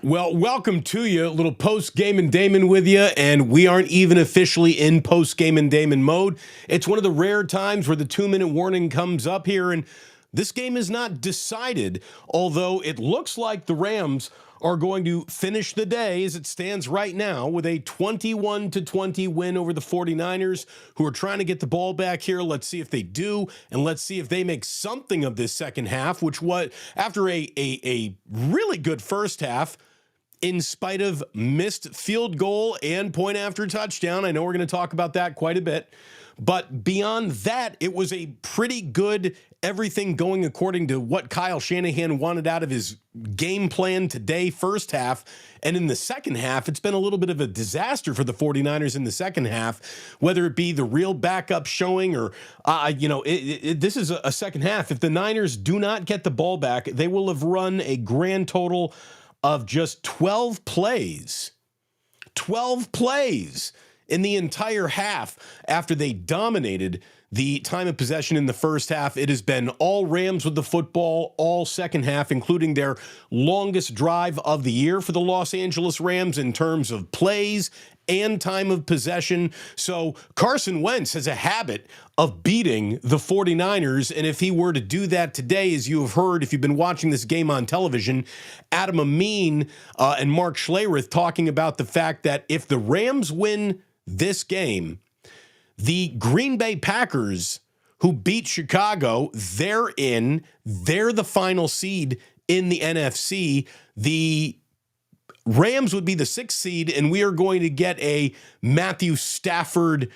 Well, welcome to you. A little post-game and Damon with you, and we aren't even officially in post-game and Damon mode. It's one of the rare times where the 2-minute warning comes up here, and this game is not decided, although it looks like the Rams are going to finish the day as it stands right now with a 21-20 win over the 49ers, who are trying to get the ball back here. Let's see if they do, and let's see if they make something of this second half, which was after a really good first half, in spite of missed field goal and point after touchdown. I know we're going to talk about that quite a bit. But beyond that, it was a pretty good everything going according to what Kyle Shanahan wanted out of his game plan today, first half. And in the second half, it's been a little bit of a disaster for the 49ers in the second half, whether it be the real backup showing or, this is a second half. If the Niners do not get the ball back, they will have run a grand total of just 12 plays. 12 plays in the entire half after they dominated the time of possession in the first half. It has been all Rams with the football all second half, including their longest drive of the year for the Los Angeles Rams in terms of plays and time of possession. So Carson Wentz has a habit of beating the 49ers, and if he were to do that today, as you have heard, if you've been watching this game on television, Adam Amin and Mark Schlereth talking about the fact that if the Rams win this game, the Green Bay Packers, who beat Chicago, they're the final seed in the NFC. The Rams would be the 6th seed, and we are going to get a Matthew Stafford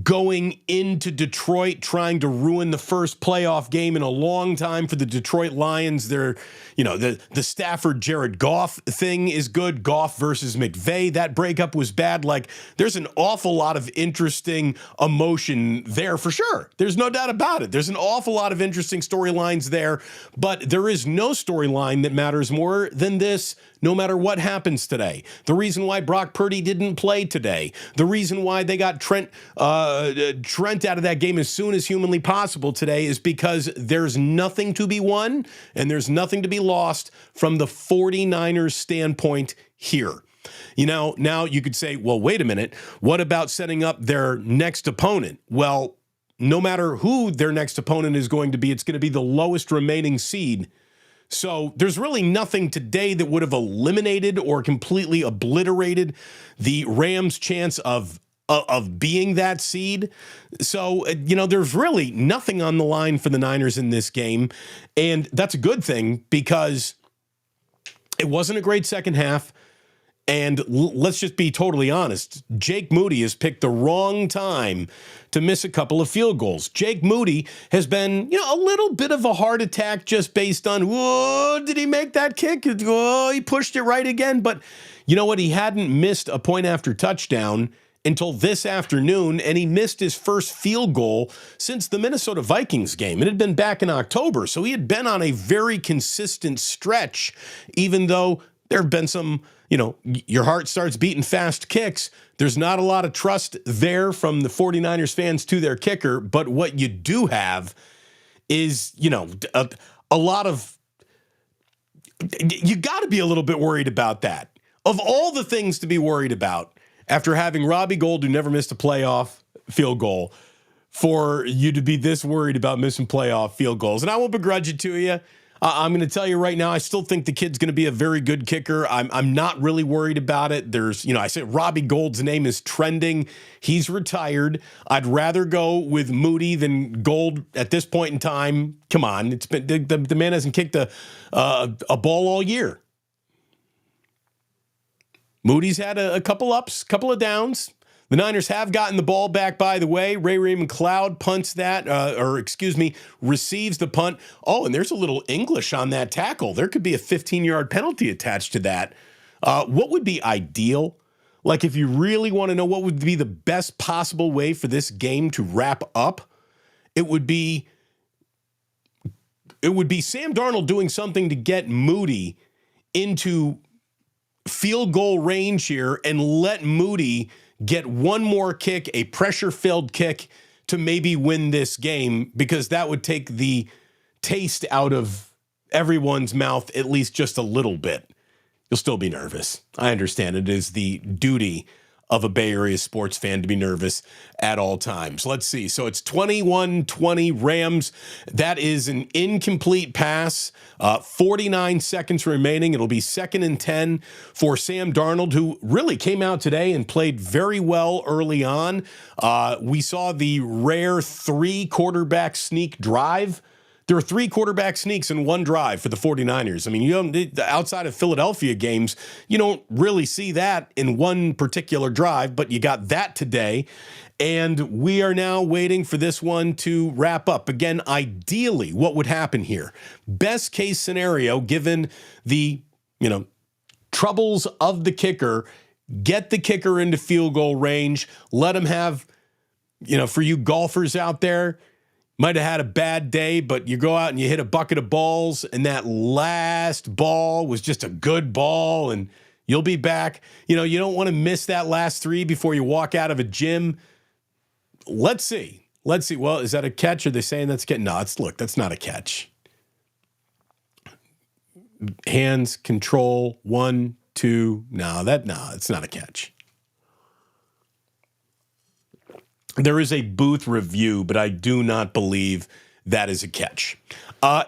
going into Detroit, trying to ruin the first playoff game in a long time for the Detroit Lions. They're, the Stafford Jared Goff thing is good. Goff versus McVay, that breakup was bad. Like, there's an awful lot of interesting emotion there for sure. There's no doubt about it. There's an awful lot of interesting storylines there, but there is no storyline that matters more than this, no matter what happens today. The reason why Brock Purdy didn't play today, the reason why they got Trent out of that game as soon as humanly possible today is because there's nothing to be won and there's nothing to be lost from the 49ers standpoint here. Now you could say, well, wait a minute. What about setting up their next opponent? Well, no matter who their next opponent is going to be, it's going to be the lowest remaining seed. So there's really nothing today that would have eliminated or completely obliterated the Rams' chance of being that seed. So, there's really nothing on the line for the Niners in this game. And that's a good thing because it wasn't a great second half. And let's just be totally honest. Jake Moody has picked the wrong time to miss a couple of field goals. Jake Moody has been, a little bit of a heart attack just based on, whoa, did he make that kick? Oh, he pushed it right again. But you know what? He hadn't missed a point after touchdown until this afternoon, and he missed his first field goal since the Minnesota Vikings game. It had been back in October, so he had been on a very consistent stretch, even though there have been some, your heart starts beating fast kicks. There's not a lot of trust there from the 49ers fans to their kicker, but what you do have is, a lot of, you got to be a little bit worried about that. Of all the things to be worried about, after having Robbie Gould, who never missed a playoff field goal, for you to be this worried about missing playoff field goals. And I won't begrudge it to you. I'm going to tell you right now, I still think the kid's going to be a very good kicker. I'm not really worried about it. There's, I said Robbie Gould's name is trending. He's retired. I'd rather go with Moody than Gould at this point in time. Come on. It's been the man hasn't kicked a ball all year. Moody's had a couple ups, couple of downs. The Niners have gotten the ball back, by the way. Ray McLeod punts that, receives the punt. Oh, and there's a little English on that tackle. There could be a 15-yard penalty attached to that. What would be ideal? Like, if you really want to know what would be the best possible way for this game to wrap up, it would be Sam Darnold doing something to get Moody into field goal range here and let Moody get one more kick, a pressure-filled kick, to maybe win this game, because that would take the taste out of everyone's mouth at least just a little bit. you'll still be nervous. I understand it is the duty of a Bay Area sports fan to be nervous at all times. Let's see. So it's 21-20 Rams. That is an incomplete pass. 49 seconds remaining. It'll be 2nd and 10 for Sam Darnold, who really came out today and played very well early on. We saw the rare 3-quarterback sneak drive. There were 3 quarterback sneaks in one drive for the 49ers. I mean, you don't, outside of Philadelphia games, you don't really see that in one particular drive, but you got that today. And we are now waiting for this one to wrap up. Again, ideally, what would happen here? Best case scenario, given the, troubles of the kicker, get the kicker into field goal range, let him have, for you golfers out there, might have had a bad day, but you go out and you hit a bucket of balls, and that last ball was just a good ball, and you'll be back. You don't want to miss that last 3 before you walk out of a gym. Let's see. Well, is that a catch? Are they saying that's catch? No, that's not a catch. Hands, control, 1, 2. No, it's not a catch. There is a booth review, but I do not believe that is a catch.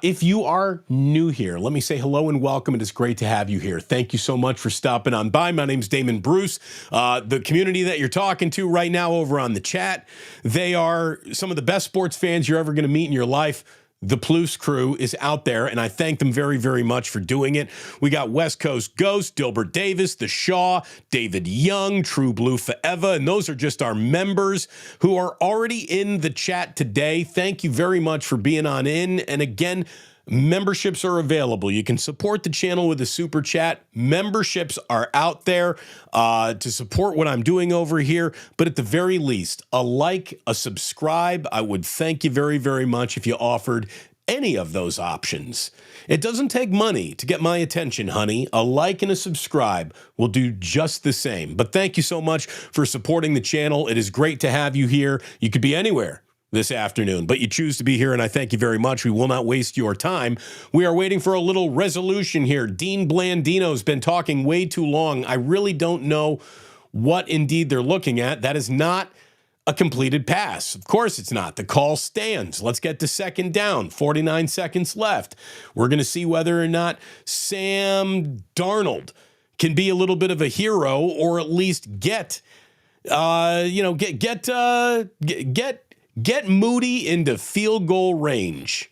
If you are new here, let me say hello and welcome. It is great to have you here. Thank you so much for stopping on by. My name's Damon Bruce. The community that you're talking to right now over on the chat, they are some of the best sports fans you're ever going to meet in your life. The Plouffe crew is out there, and I thank them very, very much for doing it. We got West Coast Ghost, Dilbert Davis, The Shaw, David Young, True Blue Forever, and those are just our members who are already in the chat today. Thank you very much for being on in. And again, memberships are available. You can support the channel with a super chat. Memberships are out there to support what I'm doing over here. But at the very least, a like, a subscribe. I would thank you very, very much if you offered any of those options. It doesn't take money to get my attention, honey. A like and a subscribe will do just the same. But thank you so much for supporting the channel. It is great to have you here. You could be anywhere this afternoon, but you choose to be here, and I thank you very much. We will not waste your time. We are waiting for a little resolution here. Dean Blandino's been talking way too long. I really don't know what indeed they're looking at. That is not a completed pass. Of course it's not. The call stands. Let's get to 2nd down. 49 seconds left. We're going to see whether or not Sam Darnold can be a little bit of a hero, or at least get Moody into field goal range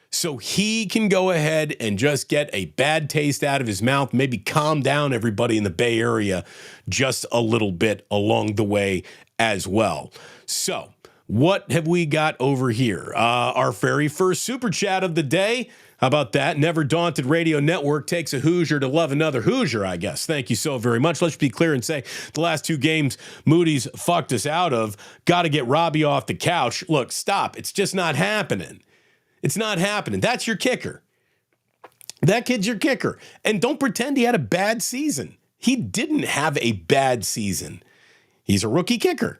so he can go ahead and just get a bad taste out of his mouth, maybe calm down everybody in the Bay Area just a little bit along the way as well. So what have we got over here? Our very first super chat of the day. How about that? Never Daunted Radio Network takes a Hoosier to love another Hoosier, I guess. Thank you so very much. Let's be clear and say the last 2 games Moody's fucked us out of. Got to get Robbie off the couch. Look, stop. It's just not happening. It's not happening. That's your kicker. That kid's your kicker. And don't pretend he had a bad season. He didn't have a bad season. He's a rookie kicker.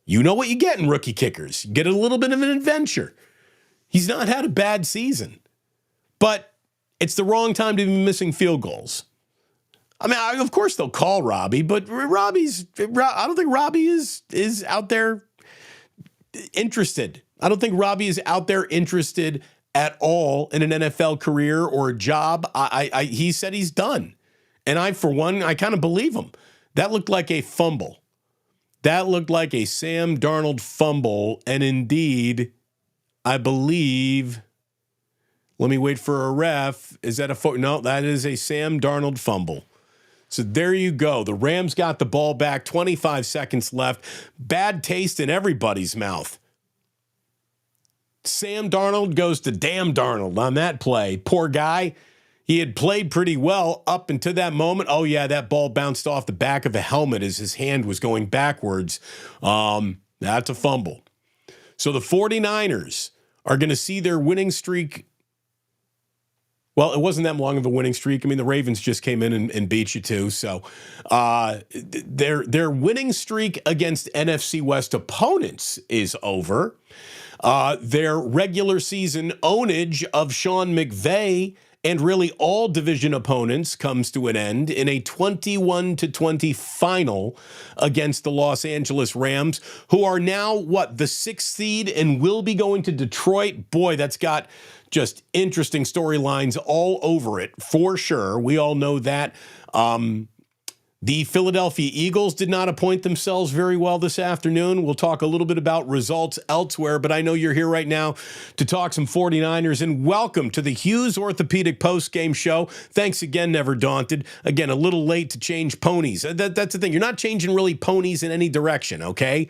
You know what you get in rookie kickers. You get a little bit of an adventure. He's not had a bad season. But it's the wrong time to be missing field goals. I mean, of course they'll call Robbie, but I don't think Robbie is out there interested. I don't think Robbie is out there interested at all in an NFL career or a job. He said he's done. And for one, I kind of believe him. That looked like a fumble. That looked like a Sam Darnold fumble. And indeed, I believe... Let me wait for a ref. Is that a no, that is a Sam Darnold fumble. So there you go. The Rams got the ball back. 25 seconds left. Bad taste in everybody's mouth. Sam Darnold goes to damn Darnold on that play. Poor guy. He had played pretty well up until that moment. Oh, yeah, that ball bounced off the back of a helmet as his hand was going backwards. That's a fumble. So the 49ers are going to see their winning streak. Well, it wasn't that long of a winning streak. I mean, the Ravens just came in and beat you too. So their winning streak against NFC West opponents is over. Their regular season ownage of Sean McVay and really all division opponents comes to an end in a 21-20 final against the Los Angeles Rams, who are now, the 6th seed and will be going to Detroit. Boy, that's got just interesting storylines all over it, for sure. We all know that. The Philadelphia Eagles did not appoint themselves very well this afternoon. We'll talk a little bit about results elsewhere, but I know you're here right now to talk some 49ers, and welcome to the Hughes Orthopedic Postgame Show. Thanks again, Never Daunted. Again, a little late to change ponies. That's the thing. You're not changing really ponies in any direction, okay?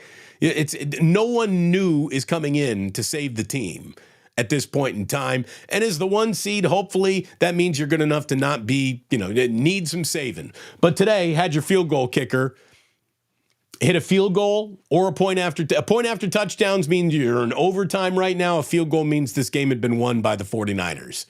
No one new is coming in to save the team at this point in time. And as the 1 seed, hopefully that means you're good enough to not be, need some saving. But today, had your field goal kicker hit a field goal or a point after touchdowns means you're in overtime right now. A field goal means this game had been won by the 49ers.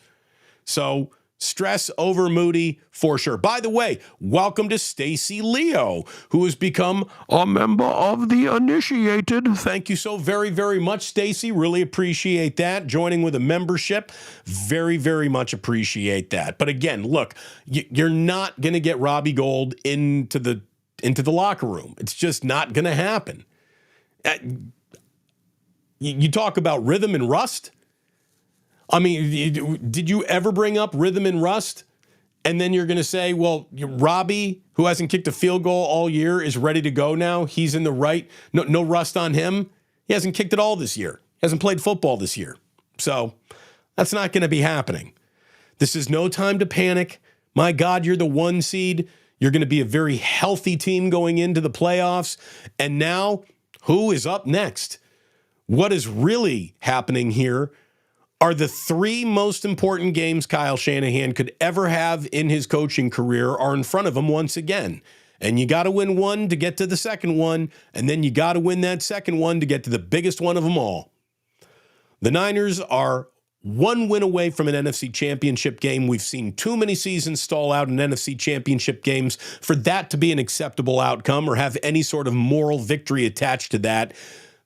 So stress over Moody for sure. By the way, welcome to Stacy Leo, who has become a member of the initiated. Thank you so very, very much, Stacy. Really appreciate that. Joining with a membership. Very, very much appreciate that. But again, look, you're not going to get Robbie Gould into the locker room. It's just not going to happen. You talk about rhythm and rust. I mean, did you ever bring up rhythm and rust? And then you're going to say, well, Robbie, who hasn't kicked a field goal all year, is ready to go now. He's in the right. No rust on him. He hasn't kicked at all this year. He hasn't played football this year. So that's not going to be happening. This is no time to panic. My God, you're the 1 seed. You're going to be a very healthy team going into the playoffs. And now, who is up next? What is really happening here are the 3 most important games Kyle Shanahan could ever have in his coaching career are in front of him once again. And you got to win one to get to the second one, and then you got to win that second one to get to the biggest one of them all. The Niners are 1 win away from an NFC championship game. We've seen too many seasons stall out in NFC championship games for that to be an acceptable outcome or have any sort of moral victory attached to that.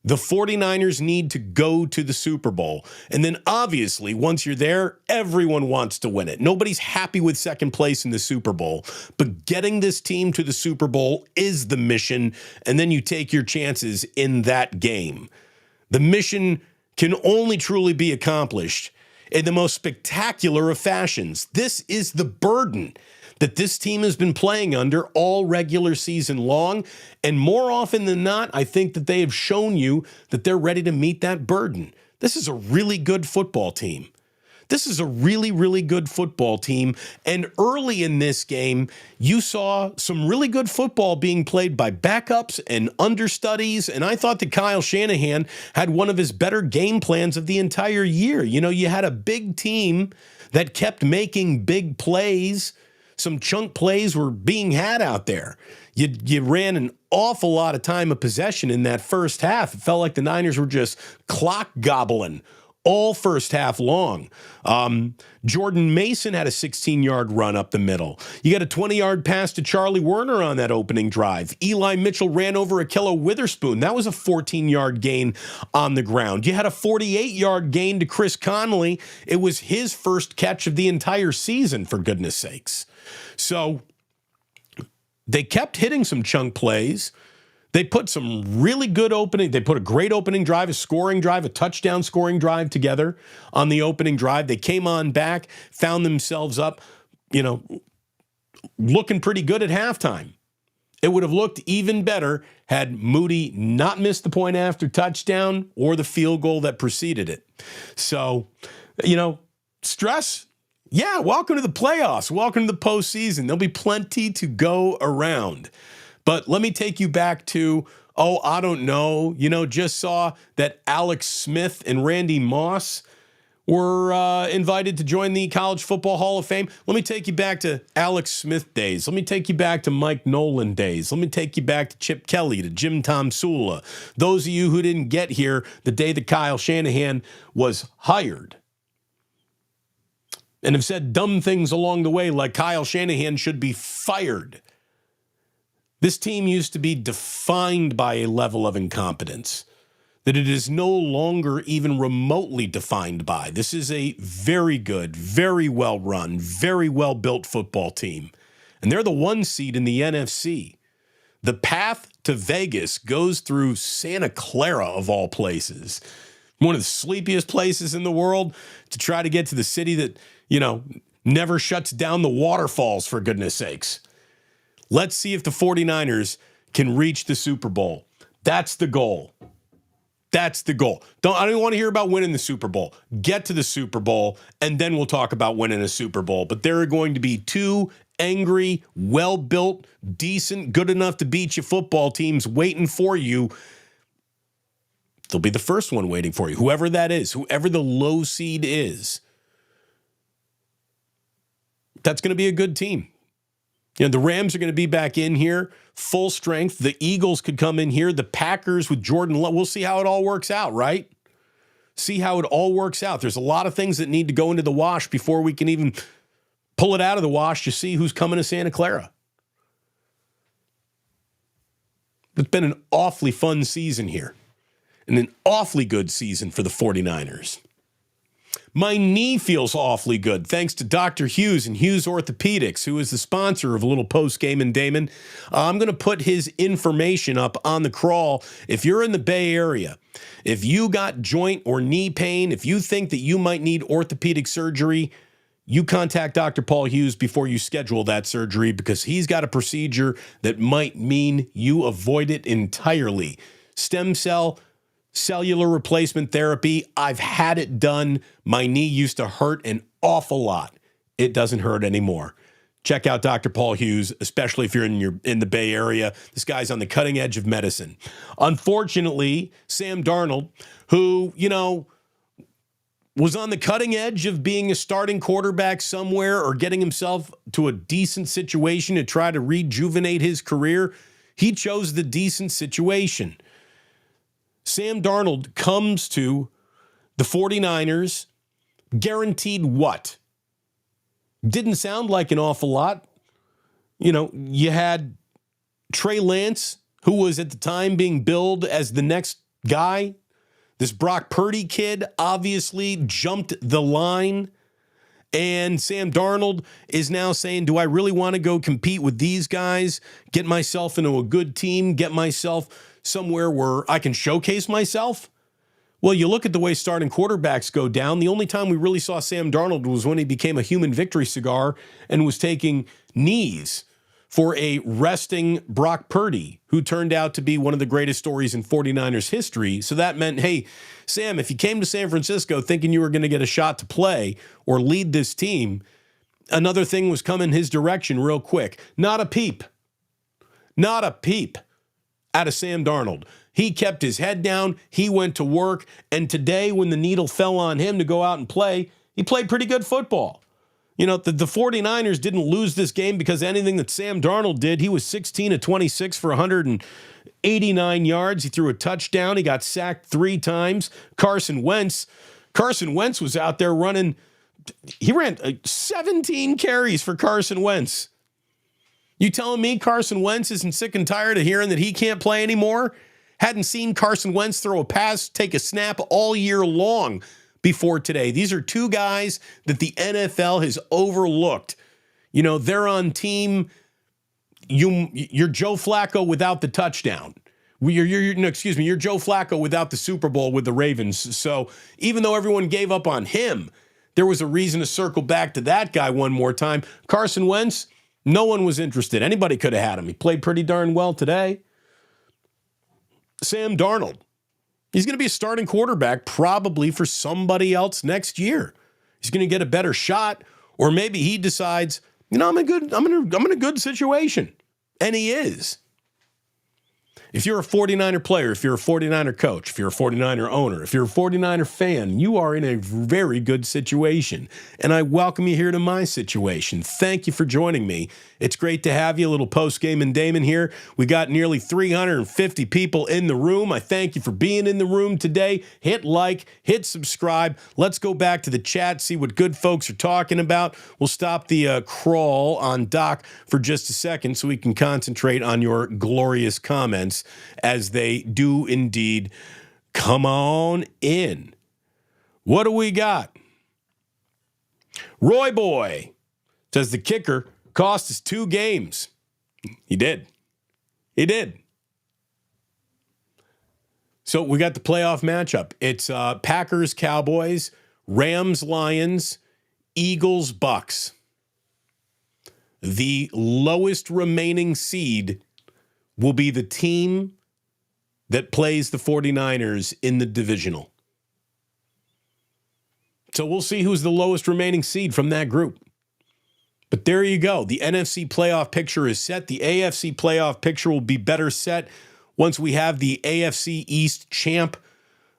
The 49ers need to go to the Super Bowl. And then obviously, once you're there, everyone wants to win it. Nobody's happy with second place in the Super Bowl. But getting this team to the Super Bowl is the mission, and then you take your chances in that game. The mission can only truly be accomplished in the most spectacular of fashions. This is the burden that this team has been playing under all regular season long. And more often than not, I think that they have shown you that they're ready to meet that burden. This is a really good football team. This is a really, really good football team. And early in this game, you saw some really good football being played by backups and understudies. And I thought that Kyle Shanahan had one of his better game plans of the entire year. You had a big team that kept making big plays. Some chunk plays were being had out there. You ran an awful lot of time of possession in that first half. It felt like the Niners were just clock gobbling all first half long. Jordan Mason had a 16-yard run up the middle. You got a 20-yard pass to Charlie Werner on that opening drive. Eli Mitchell ran over Ahkello Witherspoon. That was a 14-yard gain on the ground. You had a 48-yard gain to Chris Conley. It was his first catch of the entire season, for goodness sakes. So they kept hitting some chunk plays. They put some really good they put a great opening drive, a scoring drive, a touchdown scoring drive together on the opening drive. They came on back, found themselves up, looking pretty good at halftime. It would have looked even better had Moody not missed the point after touchdown or the field goal that preceded it. So, stress. Yeah, welcome to the playoffs. Welcome to the postseason. There'll be plenty to go around. But let me take you back to, I don't know, just saw that Alex Smith and Randy Moss were invited to join the College Football Hall of Fame. Let me take you back to Alex Smith days. Let me take you back to Mike Nolan days. Let me take you back to Chip Kelly, to Jim Tomsula. Those of you who didn't get here the day that Kyle Shanahan was hired and have said dumb things along the way like Kyle Shanahan should be fired. This team used to be defined by a level of incompetence. that it is no longer even remotely defined by. This is a very good, very well-run, very well-built football team. And they're the 1 seed in the NFC. The path to Vegas goes through Santa Clara, of all places. One of the sleepiest places in the world to try to get to the city that, never shuts down the waterfalls, for goodness sakes. Let's see if the 49ers can reach the Super Bowl. That's the goal. That's the goal. I don't want to hear about winning the Super Bowl. Get to the Super Bowl, and then we'll talk about winning a Super Bowl. But there are going to be 2 angry, well-built, decent, good enough to beat you football teams waiting for you. They'll be the first one waiting for you, whoever that is, whoever the low seed is. That's going to be a good team. The Rams are going to be back in here, full strength. The Eagles could come in here. The Packers with Jordan Love. We'll see how it all works out, right? See how it all works out. There's a lot of things that need to go into the wash before we can even pull it out of the wash to see who's coming to Santa Clara. It's been an awfully fun season here and an awfully good season for the 49ers. My knee feels awfully good, thanks to Dr. Hughes and Hughes Orthopedics, who is the sponsor of a little Postgame and Damon. I'm going to put his information up on the crawl. If you're in the Bay Area, if you got joint or knee pain, if you think that you might need orthopedic surgery, you contact Dr. Paul Hughes before you schedule that surgery, because he's got a procedure that might mean you avoid it entirely. Stem cell cellular replacement therapy. I've had it done. My knee used to hurt an awful lot. It doesn't hurt anymore. Check out Dr. Paul Hughes, especially if you're in the Bay Area. This guy's on the cutting edge of medicine. Unfortunately, Sam Darnold, who, was on the cutting edge of being a starting quarterback somewhere or getting himself to a decent situation to try to rejuvenate his career, he chose the decent situation. Sam Darnold comes to the 49ers, guaranteed what? Didn't sound like an awful lot. You had Trey Lance, who was at the time being billed as the next guy. This Brock Purdy kid obviously jumped the line. And Sam Darnold is now saying, do I really want to go compete with these guys, get myself into a good team, get myself somewhere where I can showcase myself? Well, you look at the way starting quarterbacks go down. The only time we really saw Sam Darnold was when he became a human victory cigar and was taking knees for a resting Brock Purdy, who turned out to be one of the greatest stories in 49ers history. So that meant, hey, Sam, if you came to San Francisco thinking you were going to get a shot to play or lead this team, another thing was coming his direction real quick. Not a peep. Not a peep out of Sam Darnold. He kept his head down. He went to work. And today, when the needle fell on him to go out and play, he played pretty good football. The 49ers didn't lose this game because anything that Sam Darnold did. He was 16 of 26 for 189 yards. He threw a touchdown. He got sacked 3 times. Carson Wentz was out there running. He ran 17 carries for Carson Wentz. You telling me Carson Wentz isn't sick and tired of hearing that he can't play anymore? Hadn't seen Carson Wentz throw a pass, take a snap all year long before today. These are 2 guys that the NFL has overlooked. They're on team. You're Joe Flacco without the touchdown. You're Joe Flacco without the Super Bowl with the Ravens. So even though everyone gave up on him, there was a reason to circle back to that guy one more time. Carson Wentz, no one was interested. Anybody could have had him. He played pretty darn well today. Sam Darnold, he's going to be a starting quarterback probably for somebody else next year. He's going to get a better shot, or maybe he decides, I'm in a good situation, and he is. If you're a 49er player, if you're a 49er coach, if you're a 49er owner, if you're a 49er fan, you are in a very good situation. And I welcome you here to my situation. Thank you for joining me. It's great to have you. A little Postgame and Damon here. We got nearly 350 people in the room. I thank you for being in the room today. Hit like, hit subscribe. Let's go back to the chat, see what good folks are talking about. We'll stop the crawl on Doc for just a second so we can concentrate on your glorious comments, as they do indeed Come on in. What do we got? Roy Boy says the kicker cost us 2 games. He did. He did. So we got the playoff matchup. It's Packers, Cowboys, Rams, Lions, Eagles, Bucks. The lowest remaining seed will be the team that plays the 49ers in the divisional. So we'll see who's the lowest remaining seed from that group. But there you go. The NFC playoff picture is set. The AFC playoff picture will be better set once we have the AFC East champ.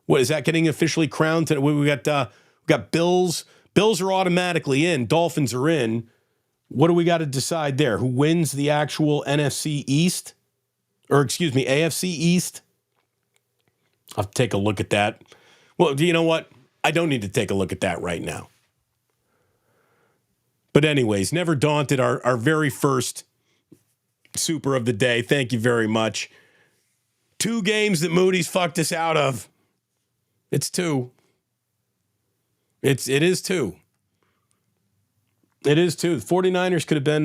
What is that getting officially crowned? We got Bills. Bills are automatically in. Dolphins are in. What do we got to decide there? Who wins the actual NFC East? Or excuse me, AFC East? I'll have to take a look at that. Well, you know what? I don't need to take a look at that right now. But anyways, never daunted, our very first super of the day. Thank you very much. 2 games that Moody's fucked us out of. It's 2. It is 2. It is 2. The 49ers could have been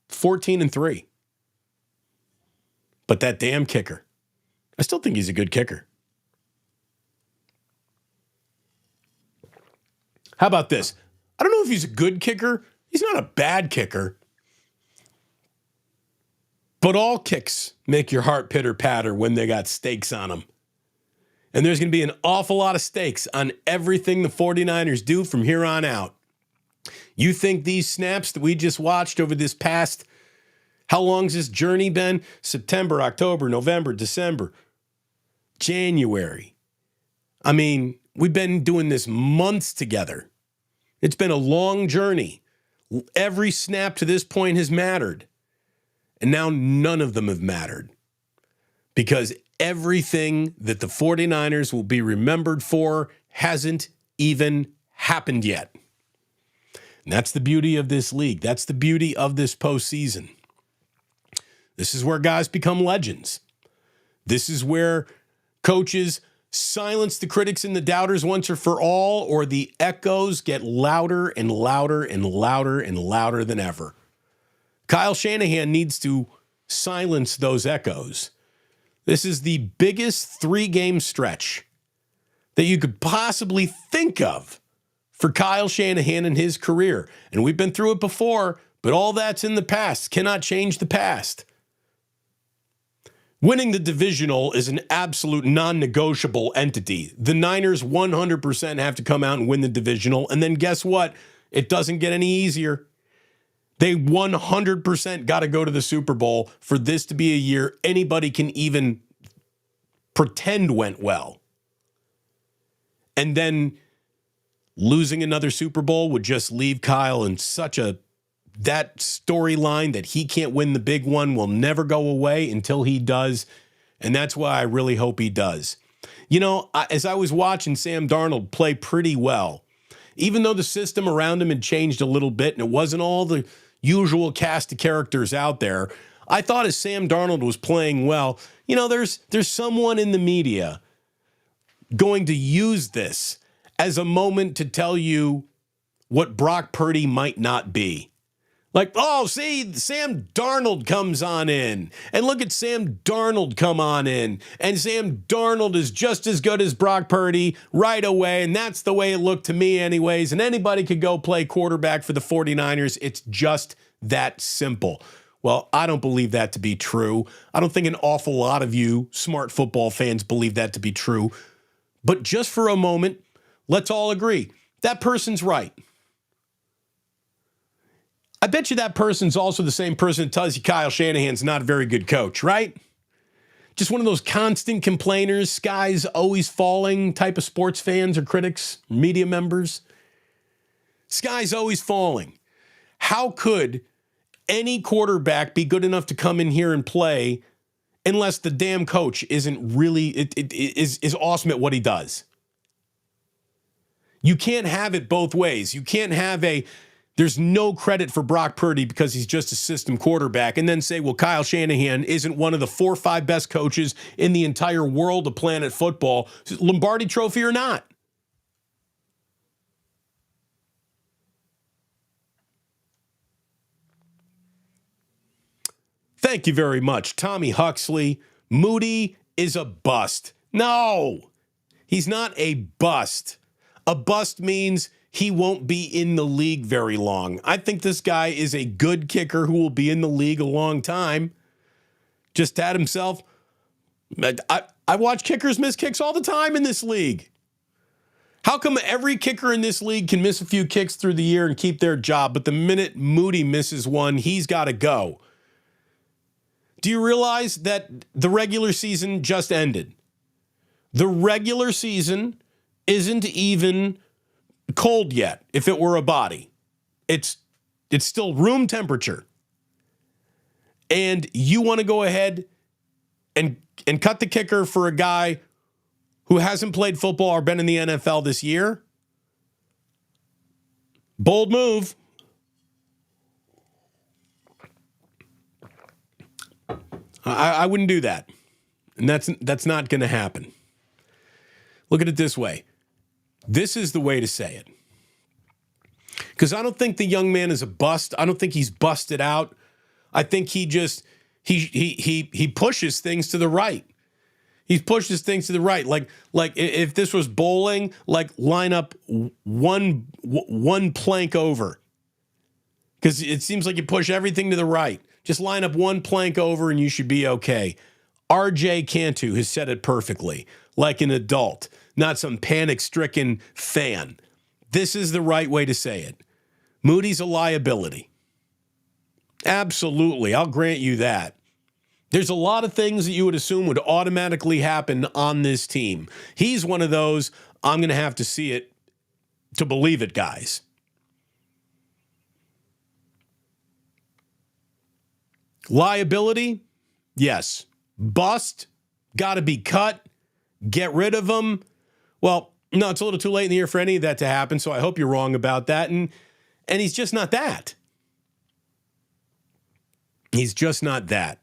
14-3. But that damn kicker. I still think he's a good kicker. How about this? I don't know if he's a good kicker. He's not a bad kicker. But all kicks make your heart pitter-patter when they got stakes on them. And there's going to be an awful lot of stakes on everything the 49ers do from here on out. You think these snaps that we just watched over this past, how long's this journey been? September, October, November, December, January. I mean, we've been doing this months together. It's been a long journey. Every snap to this point has mattered. And now none of them have mattered. Because everything that the 49ers will be remembered for hasn't even happened yet. And that's the beauty of this league. That's the beauty of this postseason. This is where guys become legends. This is where coaches silence the critics and the doubters once or for all, or the echoes get louder and louder and louder and louder than ever. Kyle Shanahan needs to silence those echoes. This is the biggest 3-game stretch that you could possibly think of for Kyle Shanahan in his career. And we've been through it before, but all that's in the past. Cannot change the past. Winning the divisional is an absolute non-negotiable entity. The Niners 100% have to come out and win the divisional. And then guess what? It doesn't get any easier. They 100% got to go to the Super Bowl for this to be a year anybody can even pretend went well. And then losing another Super Bowl would just leave Kyle in that storyline that he can't win the big one will never go away until he does. And that's why I really hope he does. You know, as I was watching Sam Darnold play pretty well, even though the system around him had changed a little bit and it wasn't all the usual cast of characters out there, I thought as Sam Darnold was playing well, you know, there's someone in the media going to use this as a moment to tell you what Brock Purdy might not be. Like, oh, see, Sam Darnold comes on in. And look at Sam Darnold come on in. And Sam Darnold is just as good as Brock Purdy right away. And that's the way it looked to me anyways. And anybody could go play quarterback for the 49ers. It's just that simple. Well, I don't believe that to be true. I don't think an awful lot of you smart football fans believe that to be true. But just for a moment, let's all agree. That person's right. I bet you that person's also the same person that tells you Kyle Shanahan's not a very good coach, right? Just one of those constant complainers, sky's always falling type of sports fans or critics, media members. Sky's always falling. How could any quarterback be good enough to come in here and play unless the damn coach isn't really, is awesome at what he does? You can't have it both ways. You can't have There's no credit for Brock Purdy because he's just a system quarterback, and then say, well, Kyle Shanahan isn't one of the 4 or 5 best coaches in the entire world of planet football, Lombardi trophy or not. Thank you very much. Tommy Huxley, Moody is a bust. No, he's not a bust. A bust means he won't be in the league very long. I think this guy is a good kicker who will be in the league a long time. Just had himself. I watch kickers miss kicks all the time in this league. How come every kicker in this league can miss a few kicks through the year and keep their job, but the minute Moody misses one, he's got to go? Do you realize that the regular season just ended? The regular season isn't even cold yet. If it were a body, it's still room temperature. And you want to go ahead and cut the kicker for a guy who hasn't played football or been in the NFL this year? Bold move. I wouldn't do that. And that's not going to happen. Look at it this way. This is the way to say it. Because I don't think the young man is a bust. I don't think he's busted out. I think he pushes things to the right. He pushes things to the right. Like if this was bowling, like line up one plank over. Because it seems like you push everything to the right. Just line up one plank over and you should be okay. RJ Cantu has said it perfectly, like an adult, not some panic-stricken fan. This is the right way to say it. Moody's a liability. Absolutely, I'll grant you that. There's a lot of things that you would assume would automatically happen on this team. He's one of those, I'm going to have to see it to believe it, guys. Liability? Yes. Bust? Got to be cut. Get rid of him? Well, no, it's a little too late in the year for any of that to happen, so I hope you're wrong about that. And he's just not that. He's just not that.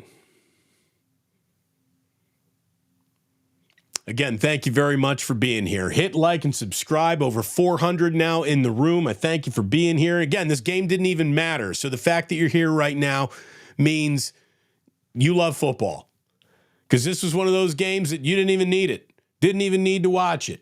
Again, thank you very much for being here. Hit like and subscribe. Over 400 now in the room. I thank you for being here. Again, this game didn't even matter. So the fact that you're here right now means you love football. Because this was one of those games that you didn't even need it. Didn't even need to watch it.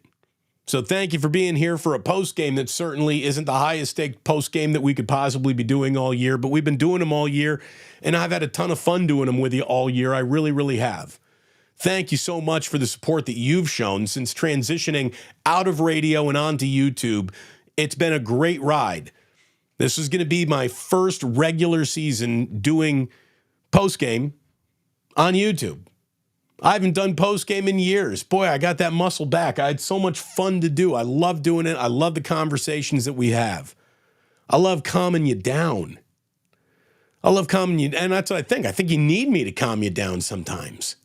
So thank you for being here for a post game that certainly isn't the highest stake post game that we could possibly be doing all year. But we've been doing them all year. And I've had a ton of fun doing them with you all year. I really, really have. Thank you so much for the support that you've shown since transitioning out of radio and onto YouTube. It's been a great ride. This is going to be my first regular season doing postgame on YouTube. I haven't done postgame in years. Boy, I got that muscle back. I had so much fun to do. I love doing it. I love the conversations that we have. I love calming you down. I love calming you, and that's what I think. I think you need me to calm you down sometimes.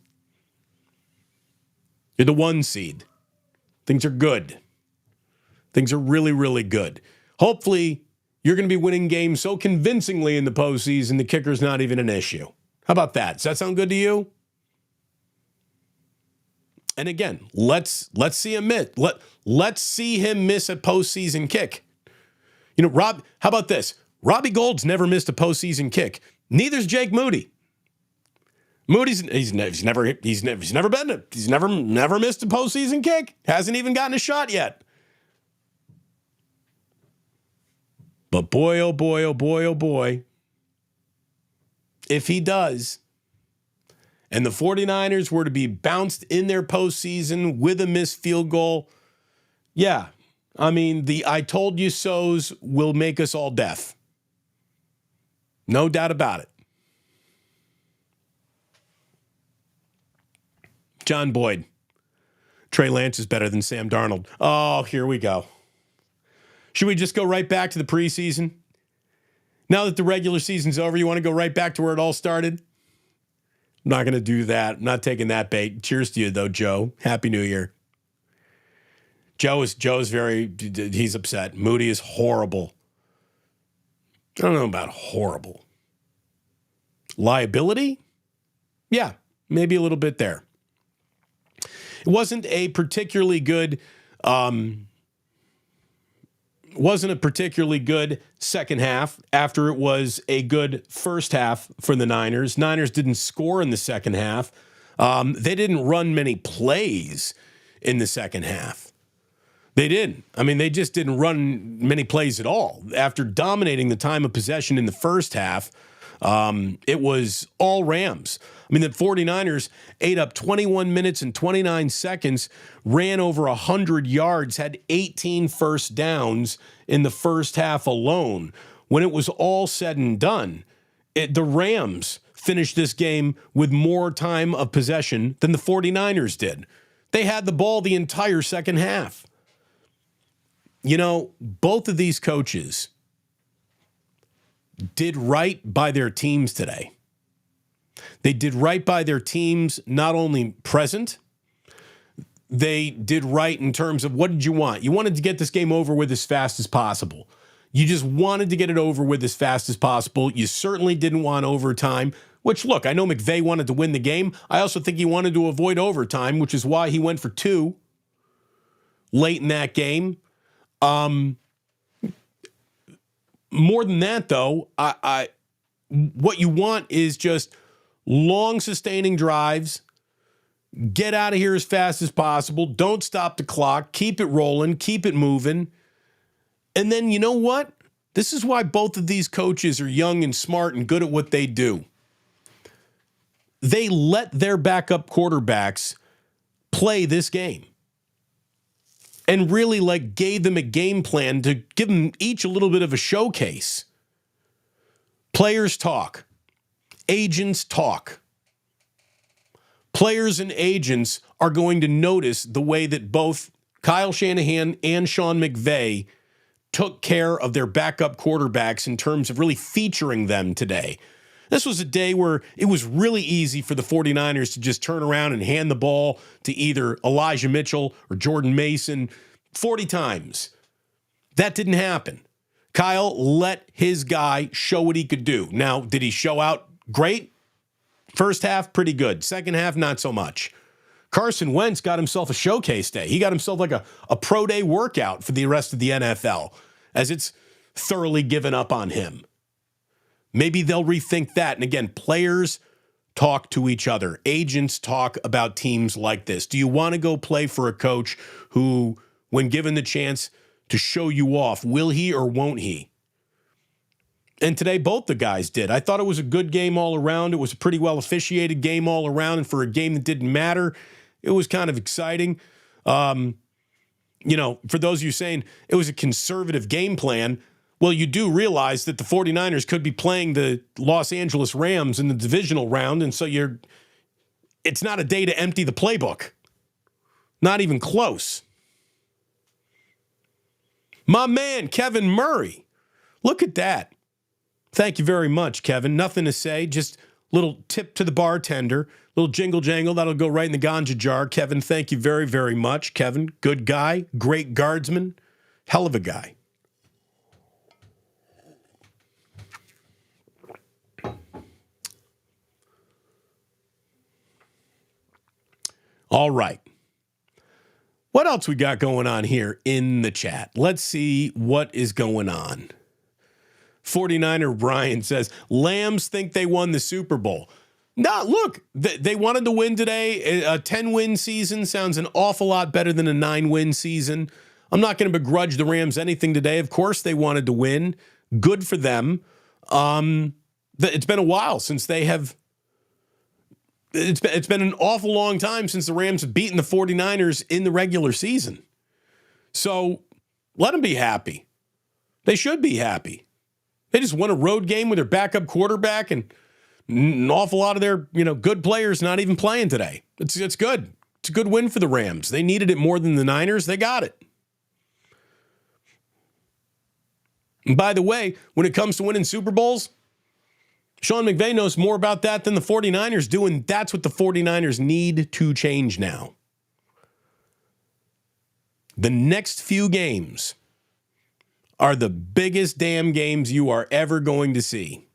You're the 1 seed. Things are good. Things are really, really good. Hopefully, you're going to be winning games so convincingly in the postseason, the kicker's not even an issue. How about that? Does that sound good to you? And again, let's see him miss. Let's see him miss a postseason kick. You know, how about this? Robbie Gould's never missed a postseason kick. Neither's Jake Moody. Moody's never missed a postseason kick. Hasn't even gotten a shot yet. But boy, oh boy, oh boy, oh boy. If he does, and the 49ers were to be bounced in their postseason with a missed field goal, yeah, I mean, the I told you so's will make us all deaf. No doubt about it. John Boyd. Trey Lance is better than Sam Darnold. Oh, here we go. Should we just go right back to the preseason? Now that the regular season's over, you want to go right back to where it all started? I'm not going to do that. I'm not taking that bait. Cheers to you, though, Joe. Happy New Year. Joe's he's upset. Moody is horrible. I don't know about horrible. Liability? Yeah, maybe a little bit there. It wasn't a particularly good second half after it was a good first half for the Niners. Niners didn't score in the second half. They didn't run many plays in the second half. They didn't. I mean, they just didn't run many plays at all. After dominating the time of possession in the first half, it was all Rams. I mean, the 49ers ate up 21 minutes and 29 seconds, ran over 100 yards, had 18 first downs in the first half alone. When it was all said and done, the Rams finished this game with more time of possession than the 49ers did. They had the ball the entire second half. You know, both of these coaches did right by their teams today. They did right by their teams, not only present, they did right in terms of what did you want? You wanted to get this game over with as fast as possible. You just wanted to get it over with as fast as possible. You certainly didn't want overtime, which, look, I know McVay wanted to win the game. I also think he wanted to avoid overtime, which is why he went for 2 late in that game. More than that, though, what you want is just long, sustaining drives. Get out of here as fast as possible. Don't stop the clock. Keep it rolling. Keep it moving. And then, you know what? This is why both of these coaches are young and smart and good at what they do. They let their backup quarterbacks play this game and really gave them a game plan to give them each a little bit of a showcase. Players talk. Agents talk. Players and agents are going to notice the way that both Kyle Shanahan and Sean McVay took care of their backup quarterbacks in terms of really featuring them today. This was a day where it was really easy for the 49ers to just turn around and hand the ball to either Elijah Mitchell or Jordan Mason 40 times. That didn't happen. Kyle let his guy show what he could do. Now, did he show out great? First half, pretty good. Second half, not so much. Carson Wentz got himself a showcase day. He got himself a pro day workout for the rest of the NFL, as it's thoroughly given up on him. Maybe they'll rethink that. And again, players talk to each other. Agents talk about teams like this. Do you want to go play for a coach who, when given the chance to show you off, will he or won't he? And today, both the guys did. I thought it was a good game all around. It was a pretty well officiated game all around. And for a game that didn't matter, it was kind of exciting. For those of you saying it was a conservative game plan, well, you do realize that the 49ers could be playing the Los Angeles Rams in the divisional round. And so it's not a day to empty the playbook. Not even close. My man, Kevin Murray. Look at that. Thank you very much, Kevin. Nothing to say, just little tip to the bartender, little jingle jangle, that'll go right in the ganja jar. Kevin, thank you very, very much. Kevin, good guy, great guardsman, hell of a guy. All right. What else we got going on here in the chat? Let's see what is going on. 49er Brian says, Lambs think they won the Super Bowl. No, look, they wanted to win today. A 10-win season sounds an awful lot better than a 9-win season. I'm not going to begrudge the Rams anything today. Of course they wanted to win. Good for them. It's been a while since they have... It's been an awful long time since the Rams have beaten the 49ers in the regular season. So let them be happy. They should be happy. They just won a road game with their backup quarterback and an awful lot of their, good players not even playing today. It's good. It's a good win for the Rams. They needed it more than the Niners. They got it. And by the way, when it comes to winning Super Bowls, Sean McVay knows more about that than the 49ers do, and that's what the 49ers need to change now. The next few games are the biggest damn games you are ever going to see.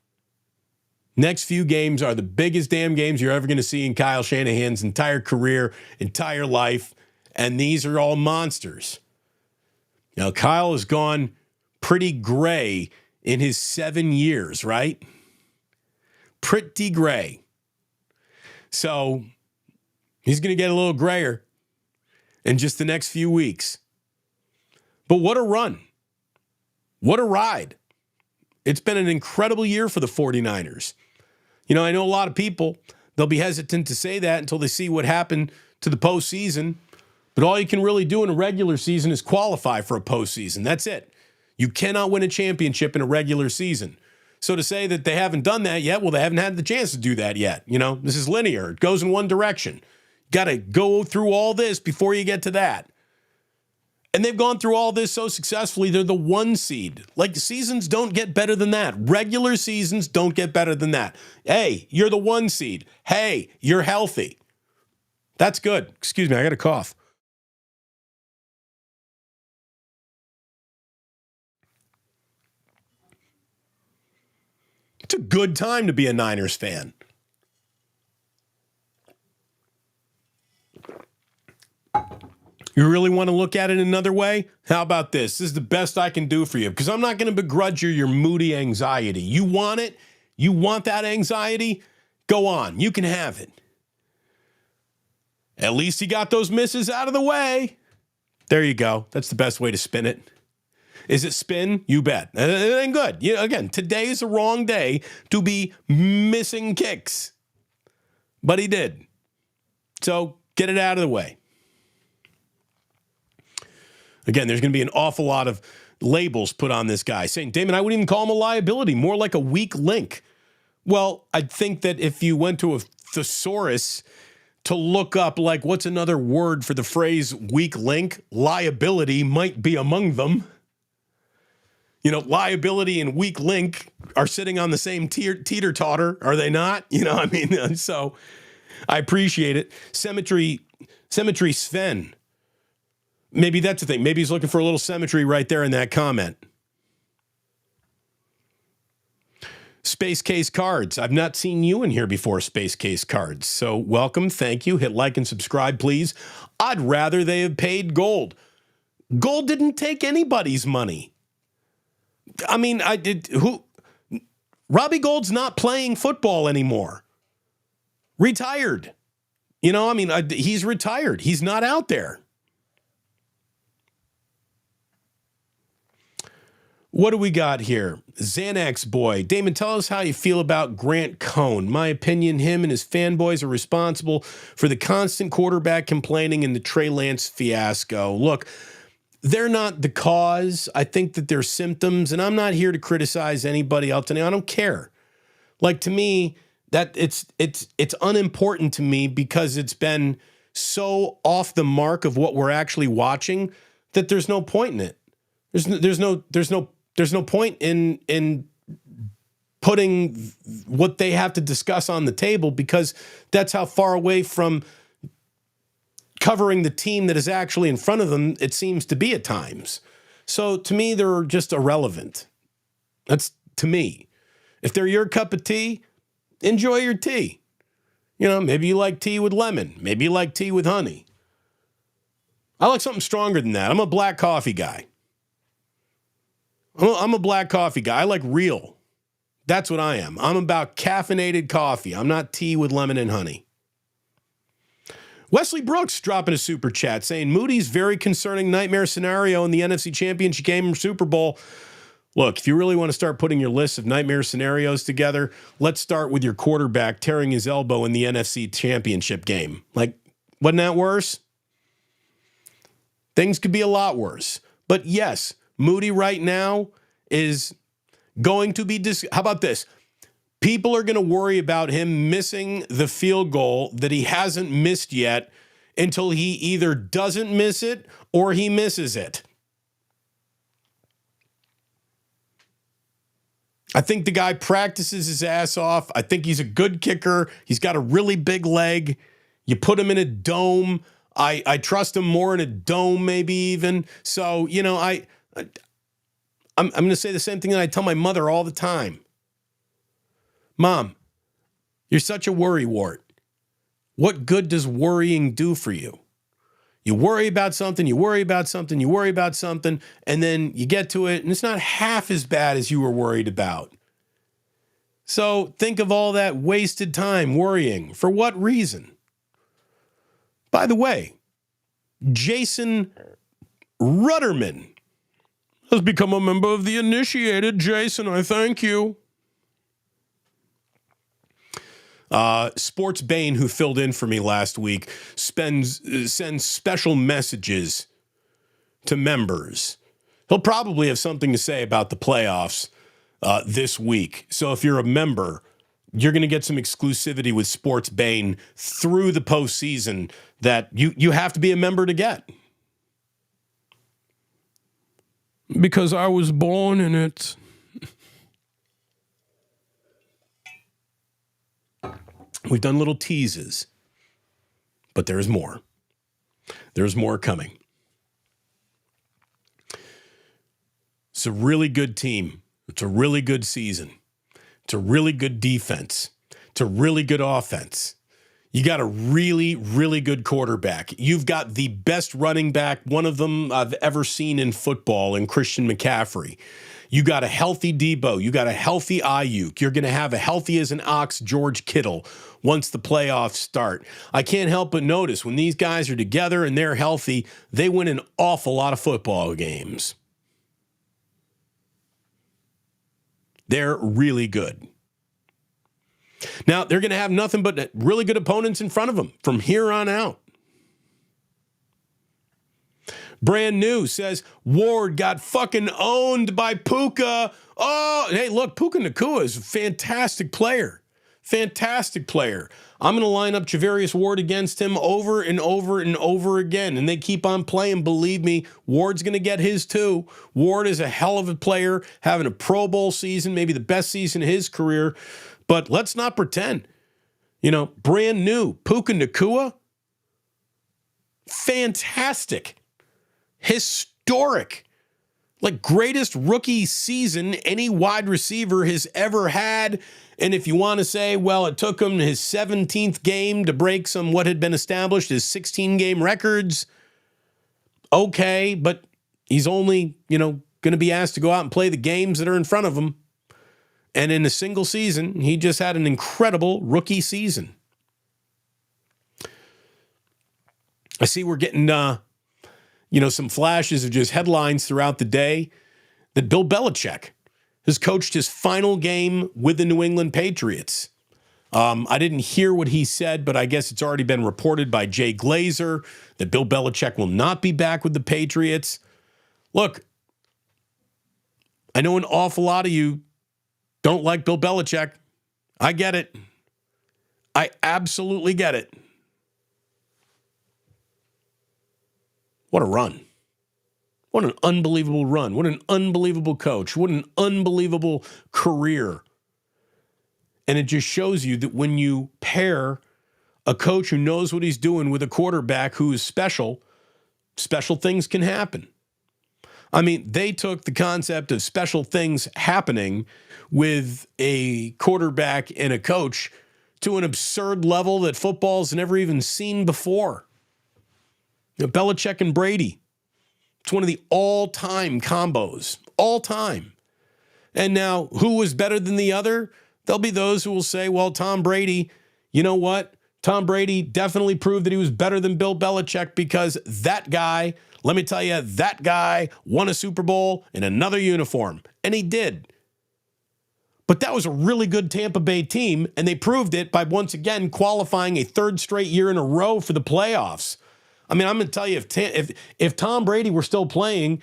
Next few games are the biggest damn games you're ever going to see in Kyle Shanahan's entire career, entire life, and these are all monsters. Now, Kyle has gone pretty gray in his 7 years, right? Pretty gray. So he's going to get a little grayer in just the next few weeks. But what a run. What a ride. It's been an incredible year for the 49ers. You know, I know a lot of people, they'll be hesitant to say that until they see what happened to the postseason. But all you can really do in a regular season is qualify for a postseason. That's it. You cannot win a championship in a regular season. So to say that they haven't done that yet, well, they haven't had the chance to do that yet. You know, this is linear. It goes in one direction. Got to go through all this before you get to that. And they've gone through all this so successfully, they're the 1 seed. Like, seasons don't get better than that. Regular seasons don't get better than that. Hey, you're the 1 seed. Hey, you're healthy. That's good. Excuse me, I got a cough. It's a good time to be a Niners fan. You really want to look at it another way? How about this? This is the best I can do for you because I'm not going to begrudge you your moody anxiety. You want it? You want that anxiety? Go on. You can have it. At least you got those misses out of the way. There you go. That's the best way to spin it. Is it spin? You bet. It ain't good. You know, again, today is the wrong day to be missing kicks. But he did. So get it out of the way. Again, there's going to be an awful lot of labels put on this guy saying, Damon, I wouldn't even call him a liability, more like a weak link. Well, I think that if you went to a thesaurus to look up, like, what's another word for the phrase weak link, liability might be among them. You know, liability and weak link are sitting on the same teeter-totter, are they not? You know, I mean, so I appreciate it. Symmetry Sven. Maybe that's the thing. Maybe he's looking for a little symmetry right there in that comment. Space Case Cards. I've not seen you in here before, Space Case Cards. So welcome. Thank you. Hit like and subscribe, please. I'd rather they have paid Gold. Gold didn't take anybody's money. I mean, Robbie Gold's not playing football anymore. Retired. You know, I mean, he's retired. He's not out there. What do we got here? Xanax Boy. Damon, tell us how you feel about Grant Cohn. My opinion, him and his fanboys are responsible for the constant quarterback complaining and the Trey Lance fiasco. Look, they're not the cause. I think that they're symptoms, and I'm not here to criticize anybody else. I don't care. Like, to me, that it's unimportant to me because it's been so off the mark of what we're actually watching that there's no point in it. There's no point in putting what they have to discuss on the table because that's how far away from covering the team that is actually in front of them it seems to be at times. So to me, they're just irrelevant. That's to me. If they're your cup of tea, enjoy your tea. You know, maybe you like tea with lemon. Maybe you like tea with honey. I like something stronger than that. I'm a black coffee guy. I'm a black coffee guy. I like real. That's what I am. I'm about caffeinated coffee. I'm not tea with lemon and honey. Wesley Brooks dropping a super chat saying, Moody's very concerning nightmare scenario in the NFC Championship game or Super Bowl. Look, if you really want to start putting your list of nightmare scenarios together, let's start with your quarterback tearing his elbow in the NFC Championship game. Like, wasn't that worse? Things could be a lot worse. But yes, Moody right now is going to be how about this? People are going to worry about him missing the field goal that he hasn't missed yet until he either doesn't miss it or he misses it. I think the guy practices his ass off. I think he's a good kicker. He's got a really big leg. You put him in a dome. I trust him more in a dome, maybe even. So, you know, I'm I'm going to say the same thing that I tell my mother all the time. Mom, you're such a worrywart. What good does worrying do for you? You worry about something, you worry about something, you worry about something, and then you get to it, and it's not half as bad as you were worried about. So think of all that wasted time worrying. For what reason? By the way, Jason Rudderman has become a member of the initiated. Jason, I thank you. Sports Bane, who filled in for me last week, sends special messages to members. He'll probably have something to say about the playoffs this week. So if you're a member, you're going to get some exclusivity with Sports Bane through the postseason that you have to be a member to get. Because I was born in it. We've done little teases, but there's more. There's more coming. It's a really good team. It's a really good season. It's a really good defense. It's a really good offense. You got a really, really good quarterback. You've got the best running back, one of them I've ever seen in football, in Christian McCaffrey. You got a healthy Debo. You got a healthy Ayuk. You're going to have a healthy as an ox George Kittle once the playoffs start. I can't help but notice when these guys are together and they're healthy, they win an awful lot of football games. They're really good. Now, they're going to have nothing but really good opponents in front of them from here on out. Brand new says, Ward got fucking owned by Puka. Oh, hey, look, Puka Nacua is a fantastic player. Fantastic player. I'm going to line up Javarius Ward against him over and over and over again, and they keep on playing. Believe me, Ward's going to get his too. Ward is a hell of a player, having a Pro Bowl season, maybe the best season of his career. But let's not pretend. Brand new, Puka Nacua, fantastic. Historic, like greatest rookie season any wide receiver has ever had. And if you want to say, well, it took him his 17th game to break some what had been established as 16-game records, okay, but he's only, going to be asked to go out and play the games that are in front of him. And in a single season, he just had an incredible rookie season. I see we're getting some flashes of just headlines throughout the day that Bill Belichick has coached his final game with the New England Patriots. I didn't hear what he said, but I guess it's already been reported by Jay Glazer that Bill Belichick will not be back with the Patriots. Look, I know an awful lot of you don't like Bill Belichick. I get it. I absolutely get it. What a run. What an unbelievable run. What an unbelievable coach. What an unbelievable career. And it just shows you that when you pair a coach who knows what he's doing with a quarterback who is special, special things can happen. I mean, they took the concept of special things happening with a quarterback and a coach to an absurd level that football's never even seen before. Belichick and Brady. It's one of the all-time combos. All-time. And now, who was better than the other? There'll be those who will say, well, Tom Brady, you know what? Tom Brady definitely proved that he was better than Bill Belichick because that guy, let me tell you, that guy won a Super Bowl in another uniform. And he did. But that was a really good Tampa Bay team, and they proved it by once again qualifying a third straight year in a row for the playoffs. I mean, I'm going to tell you, if Tom Brady were still playing,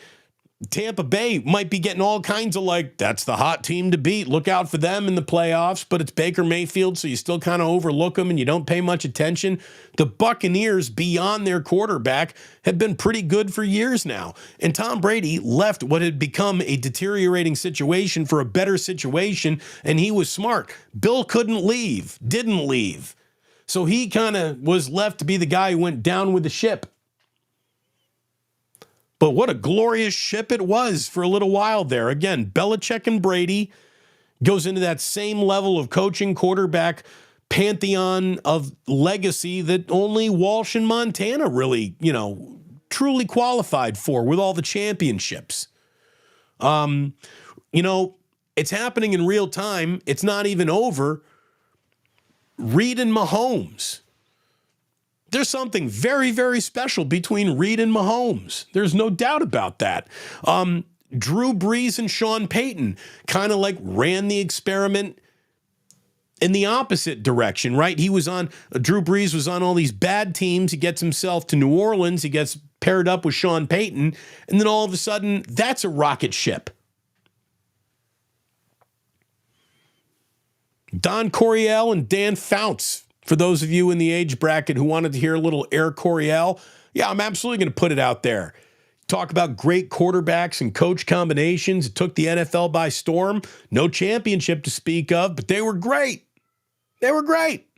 Tampa Bay might be getting all kinds of that's the hot team to beat. Look out for them in the playoffs, but it's Baker Mayfield, so you still kind of overlook them and you don't pay much attention. The Buccaneers, beyond their quarterback, have been pretty good for years now. And Tom Brady left what had become a deteriorating situation for a better situation, and he was smart. Bill couldn't leave, didn't leave. So he kind of was left to be the guy who went down with the ship. But what a glorious ship it was for a little while there. Again, Belichick and Brady goes into that same level of coaching quarterback pantheon of legacy that only Walsh and Montana really, truly qualified for with all the championships. It's happening in real time. It's not even over. Reed and Mahomes. There's something very, very special between Reed and Mahomes. There's no doubt about that. Drew Brees and Sean Payton kind of like ran the experiment in the opposite direction, right? Drew Brees was on all these bad teams. He gets himself to New Orleans. He gets paired up with Sean Payton. And then all of a sudden, that's a rocket ship. Don Coryell and Dan Fouts. For those of you in the age bracket who wanted to hear a little Air Coryell, yeah, I'm absolutely going to put it out there. Talk about great quarterbacks and coach combinations. It took the NFL by storm. No championship to speak of, but they were great. They were great.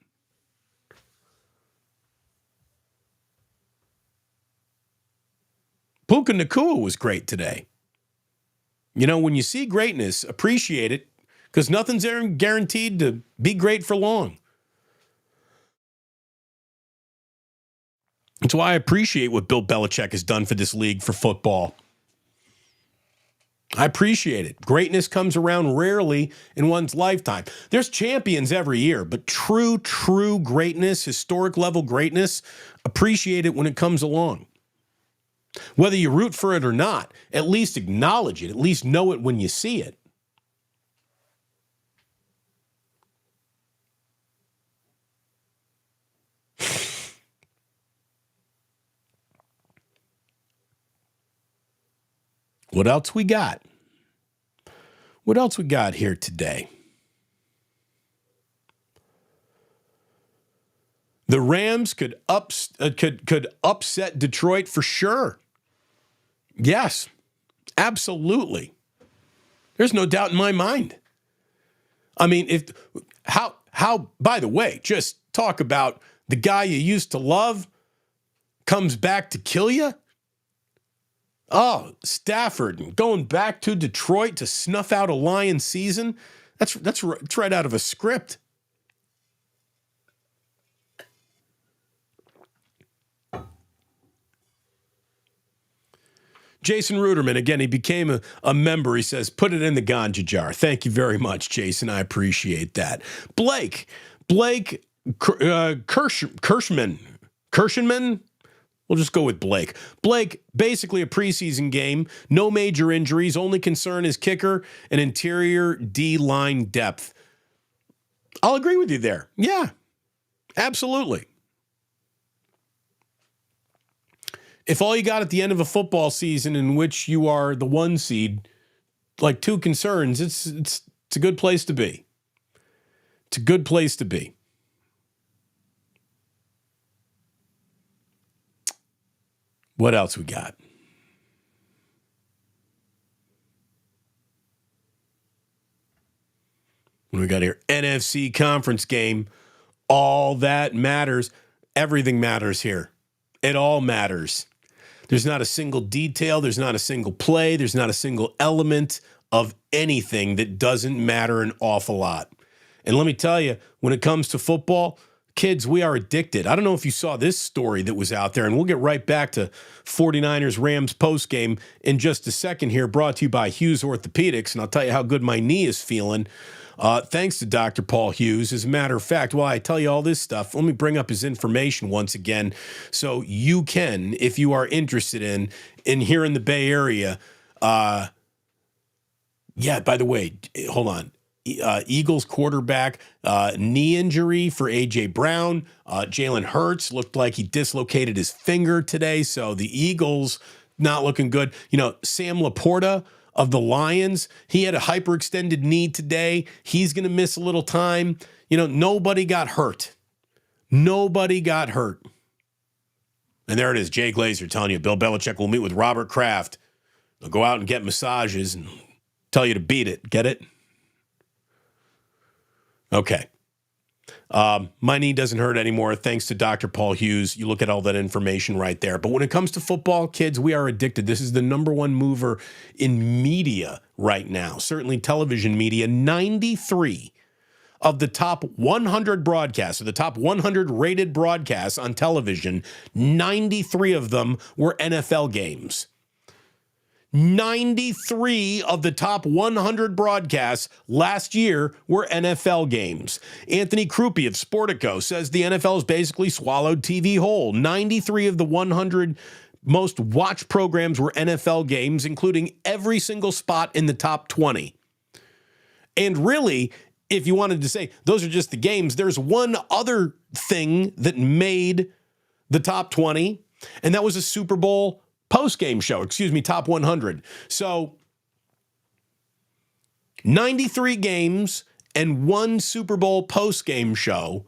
Puka Nacua was great today. When you see greatness, appreciate it, because nothing's guaranteed to be great for long. That's why I appreciate what Bill Belichick has done for this league for football. I appreciate it. Greatness comes around rarely in one's lifetime. There's champions every year, but true greatness, historic level greatness, appreciate it when it comes along. Whether you root for it or not, at least acknowledge it, at least know it when you see it. What else we got? What else we got here today? The Rams could upset Detroit for sure. Yes, absolutely. There's no doubt in my mind. I mean, by the way, just talk about the guy you used to love comes back to kill you. Oh, Stafford going back to Detroit to snuff out a Lions season. That's right out of a script. Jason Ruderman, again, he became a member. He says, put it in the ganja jar. Thank you very much, Jason. I appreciate that. Blake Kirschman. We'll just go with Blake. Blake, basically a preseason game, no major injuries. Only concern is kicker and interior D-line depth. I'll agree with you there. Yeah, absolutely. If all you got at the end of a football season in which you are the 1 seed, like 2 concerns, it's a good place to be. It's a good place to be. What else we got? What do we got here? NFC conference game. All that matters. Everything matters here. It all matters. There's not a single detail. There's not a single play. There's not a single element of anything that doesn't matter an awful lot. And let me tell you, when it comes to football, kids, we are addicted. I don't know if you saw this story that was out there, and we'll get right back to 49ers Rams postgame in just a second here, brought to you by Hughes Orthopedics, and I'll tell you how good my knee is feeling. Thanks to Dr. Paul Hughes. As a matter of fact, while I tell you all this stuff, let me bring up his information once again so you can, if you are interested in here in the Bay Area. By the way, hold on. Eagles quarterback, knee injury for A.J. Brown. Jalen Hurts looked like he dislocated his finger today, so the Eagles not looking good. Sam Laporta of the Lions, he had a hyperextended knee today. He's going to miss a little time. Nobody got hurt. Nobody got hurt. And there it is, Jay Glazer telling you Bill Belichick will meet with Robert Kraft. They'll go out and get massages and tell you to beat it. Get it? Okay. My knee doesn't hurt anymore thanks to Dr. Paul Hughes. You look at all that information right there. But when it comes to football, kids, we are addicted. This is the number one mover in media right now, certainly television media. 93 of the top 100 broadcasts, or the top 100 rated broadcasts on television, 93 of them were NFL games. 93 of the top 100 broadcasts last year were NFL games. Anthony Krupe of Sportico says the NFL has basically swallowed TV whole. 93 of the 100 most watched programs were NFL games, including every single spot in the top 20. And really, if you wanted to say those are just the games, there's one other thing that made the top 20, and that was a Super Bowl post-game show, top 100. So 93 games and one Super Bowl post-game show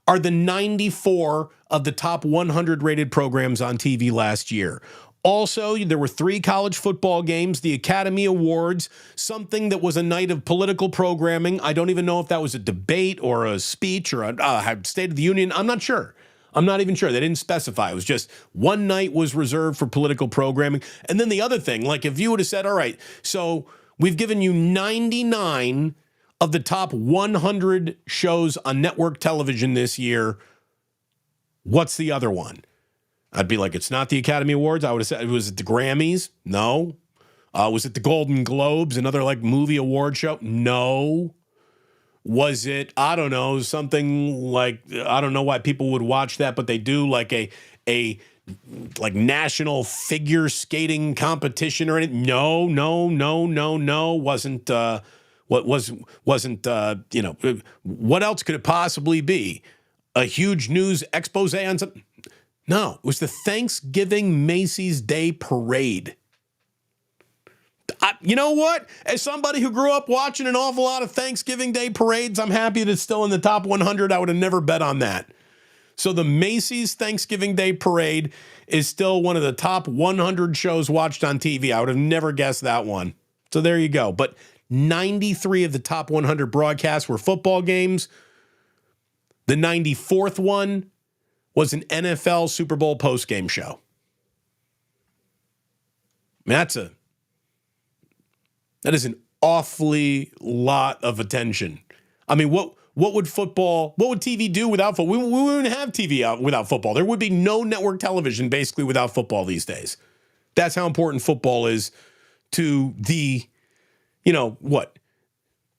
are the 94 of the top 100 rated programs on TV last year. Also, there were 3 college football games, the Academy Awards, something that was a night of political programming. I don't even know if that was a debate or a speech or a State of the Union. I'm not sure. I'm not even sure. They didn't specify. It was just one night was reserved for political programming. And then the other thing, like if you would have said, all right, so we've given you 99 of the top 100 shows on network television this year, what's the other one? I'd be like, it's not the Academy Awards. I would have said, was it the Grammys? No. Was it the Golden Globes, another like movie award show? No. Was it, I don't know, something like, I don't know why people would watch that, but they do, like a like national figure skating competition or anything? No. Wasn't, what else could it possibly be? A huge news expose on something? No, it was the Thanksgiving Macy's Day Parade. You know what? As somebody who grew up watching an awful lot of Thanksgiving Day parades, I'm happy that it's still in the top 100. I would have never bet on that. So the Macy's Thanksgiving Day Parade is still one of the top 100 shows watched on TV. I would have never guessed that one. So there you go. But 93 of the top 100 broadcasts were football games. The 94th one was an NFL Super Bowl postgame show. That is an awfully lot of attention. I mean, what would TV do without football? We wouldn't have TV out without football. There would be no network television basically without football these days. That's how important football is to the, to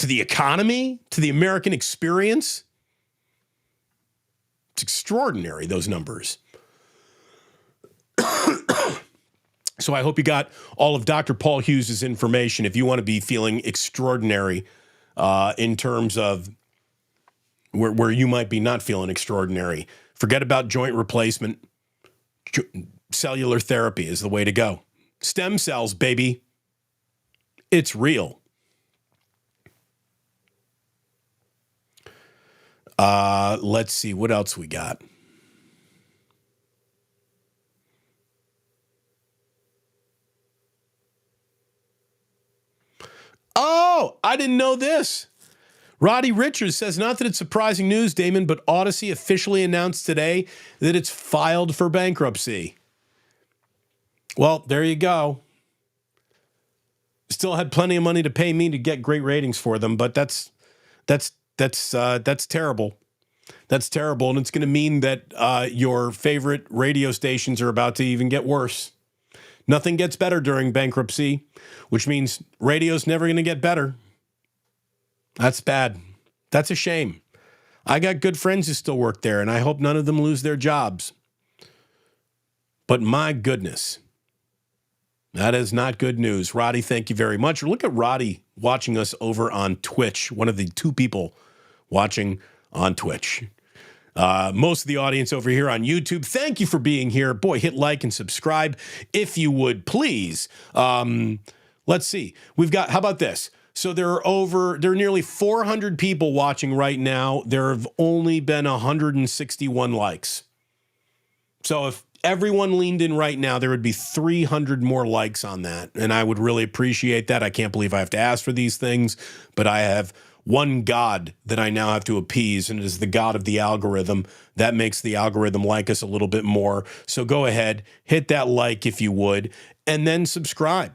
the economy, to the American experience. It's extraordinary, those numbers. So I hope you got all of Dr. Paul Hughes' information if you want to be feeling extraordinary in terms of where you might be not feeling extraordinary. Forget about joint replacement. Cellular therapy is the way to go. Stem cells, baby. It's real. Let's see what else we got. Oh, I didn't know this. Roddy Richards says, not that it's surprising news, Damon, but Odyssey officially announced today that it's filed for bankruptcy. Well, there you go. Still had plenty of money to pay me to get great ratings for them, but that's terrible. That's terrible, and it's going to mean that your favorite radio stations are about to even get worse. Nothing gets better during bankruptcy, which means radio's never going to get better. That's bad. That's a shame. I got good friends who still work there, and I hope none of them lose their jobs. But my goodness, that is not good news. Roddy, thank you very much. Look at Roddy watching us over on Twitch, one of the 2 people watching on Twitch. Most of the audience over here on YouTube, thank you for being here. Boy, hit like and subscribe if you would, please. Let's see. We've got, how about this? So there are nearly 400 people watching right now. There have only been 161 likes. So if everyone leaned in right now, there would be 300 more likes on that. And I would really appreciate that. I can't believe I have to ask for these things, but I have one God that I now have to appease, and it is the God of the algorithm. That makes the algorithm like us a little bit more. So go ahead, hit that like if you would, and then subscribe.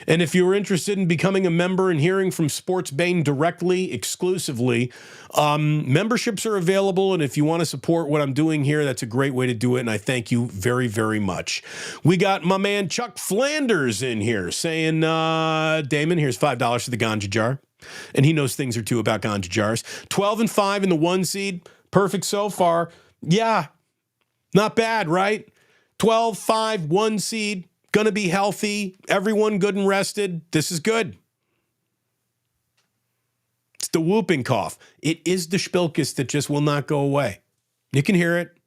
And if you're interested in becoming a member and hearing from Sports Bane directly, exclusively, memberships are available. And if you want to support what I'm doing here, that's a great way to do it. And I thank you very, very much. We got my man Chuck Flanders in here saying, Damon, here's $5 for the ganja jar. And he knows things or two about ganja jars. 12-5 in the 1 seed. Perfect so far. Yeah, not bad, right? 12-5, 1 seed. Going to be healthy. Everyone good and rested. This is good. It's the whooping cough. It is the spilkus that just will not go away. You can hear it.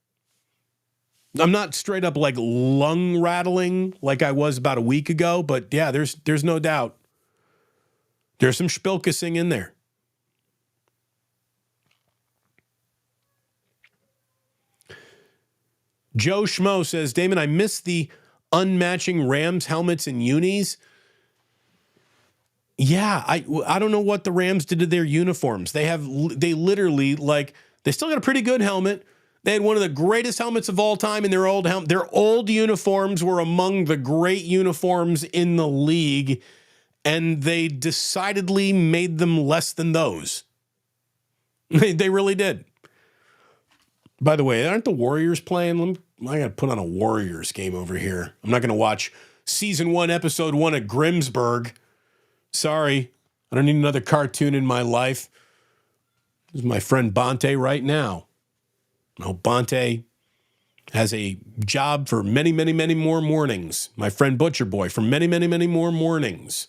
I'm not straight up like lung rattling like I was about a week ago, but yeah, there's no doubt. There's some spilkusing in there. Joe Schmo says, Damon, I missed the unmatching Rams helmets and unis. Yeah, I don't know what the Rams did to their uniforms. They literally, like, they still got a pretty good helmet. They had one of the greatest helmets of all time in their old helmet. Their old uniforms were among the great uniforms in the league, and they decidedly made them less than those. They really did. By the way, aren't the Warriors playing? I got to put on a Warriors game over here. I'm not going to watch season 1, episode 1 at Grimsburg. Sorry. I don't need another cartoon in my life. This is my friend Bonte right now. No, Bonte has a job for many, many, many more mornings. My friend Butcher Boy for many, many, many more mornings.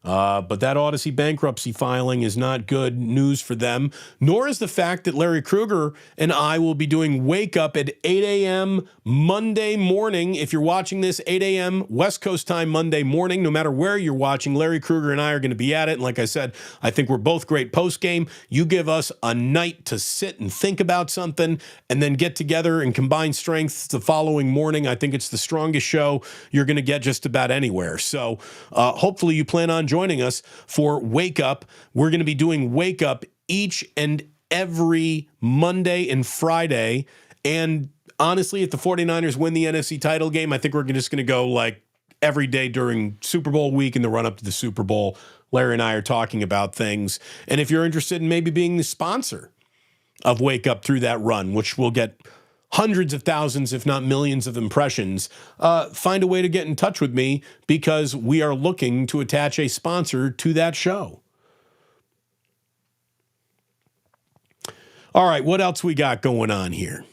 But that Odyssey bankruptcy filing is not good news for them, nor is the fact that Larry Krueger and I will be doing Wake Up at 8 a.m. Monday morning. If you're watching this, 8 a.m. West Coast time Monday morning, no matter where you're watching, Larry Krueger and I are going to be at it. And like I said, I think we're both great post-game. You give us a night to sit and think about something and then get together and combine strengths the following morning. I think it's the strongest show you're going to get just about anywhere. So hopefully you plan on joining us for Wake Up. We're going to be doing Wake Up each and every Monday and Friday. And honestly, if the 49ers win the NFC title game, I think we're just going to go like every day during Super Bowl week and the run up to the Super Bowl. Larry and I are talking about things. And if you're interested in maybe being the sponsor of Wake Up through that run, which will get hundreds of thousands, if not millions of impressions, find a way to get in touch with me because we are looking to attach a sponsor to that show. All right, what else we got going on here?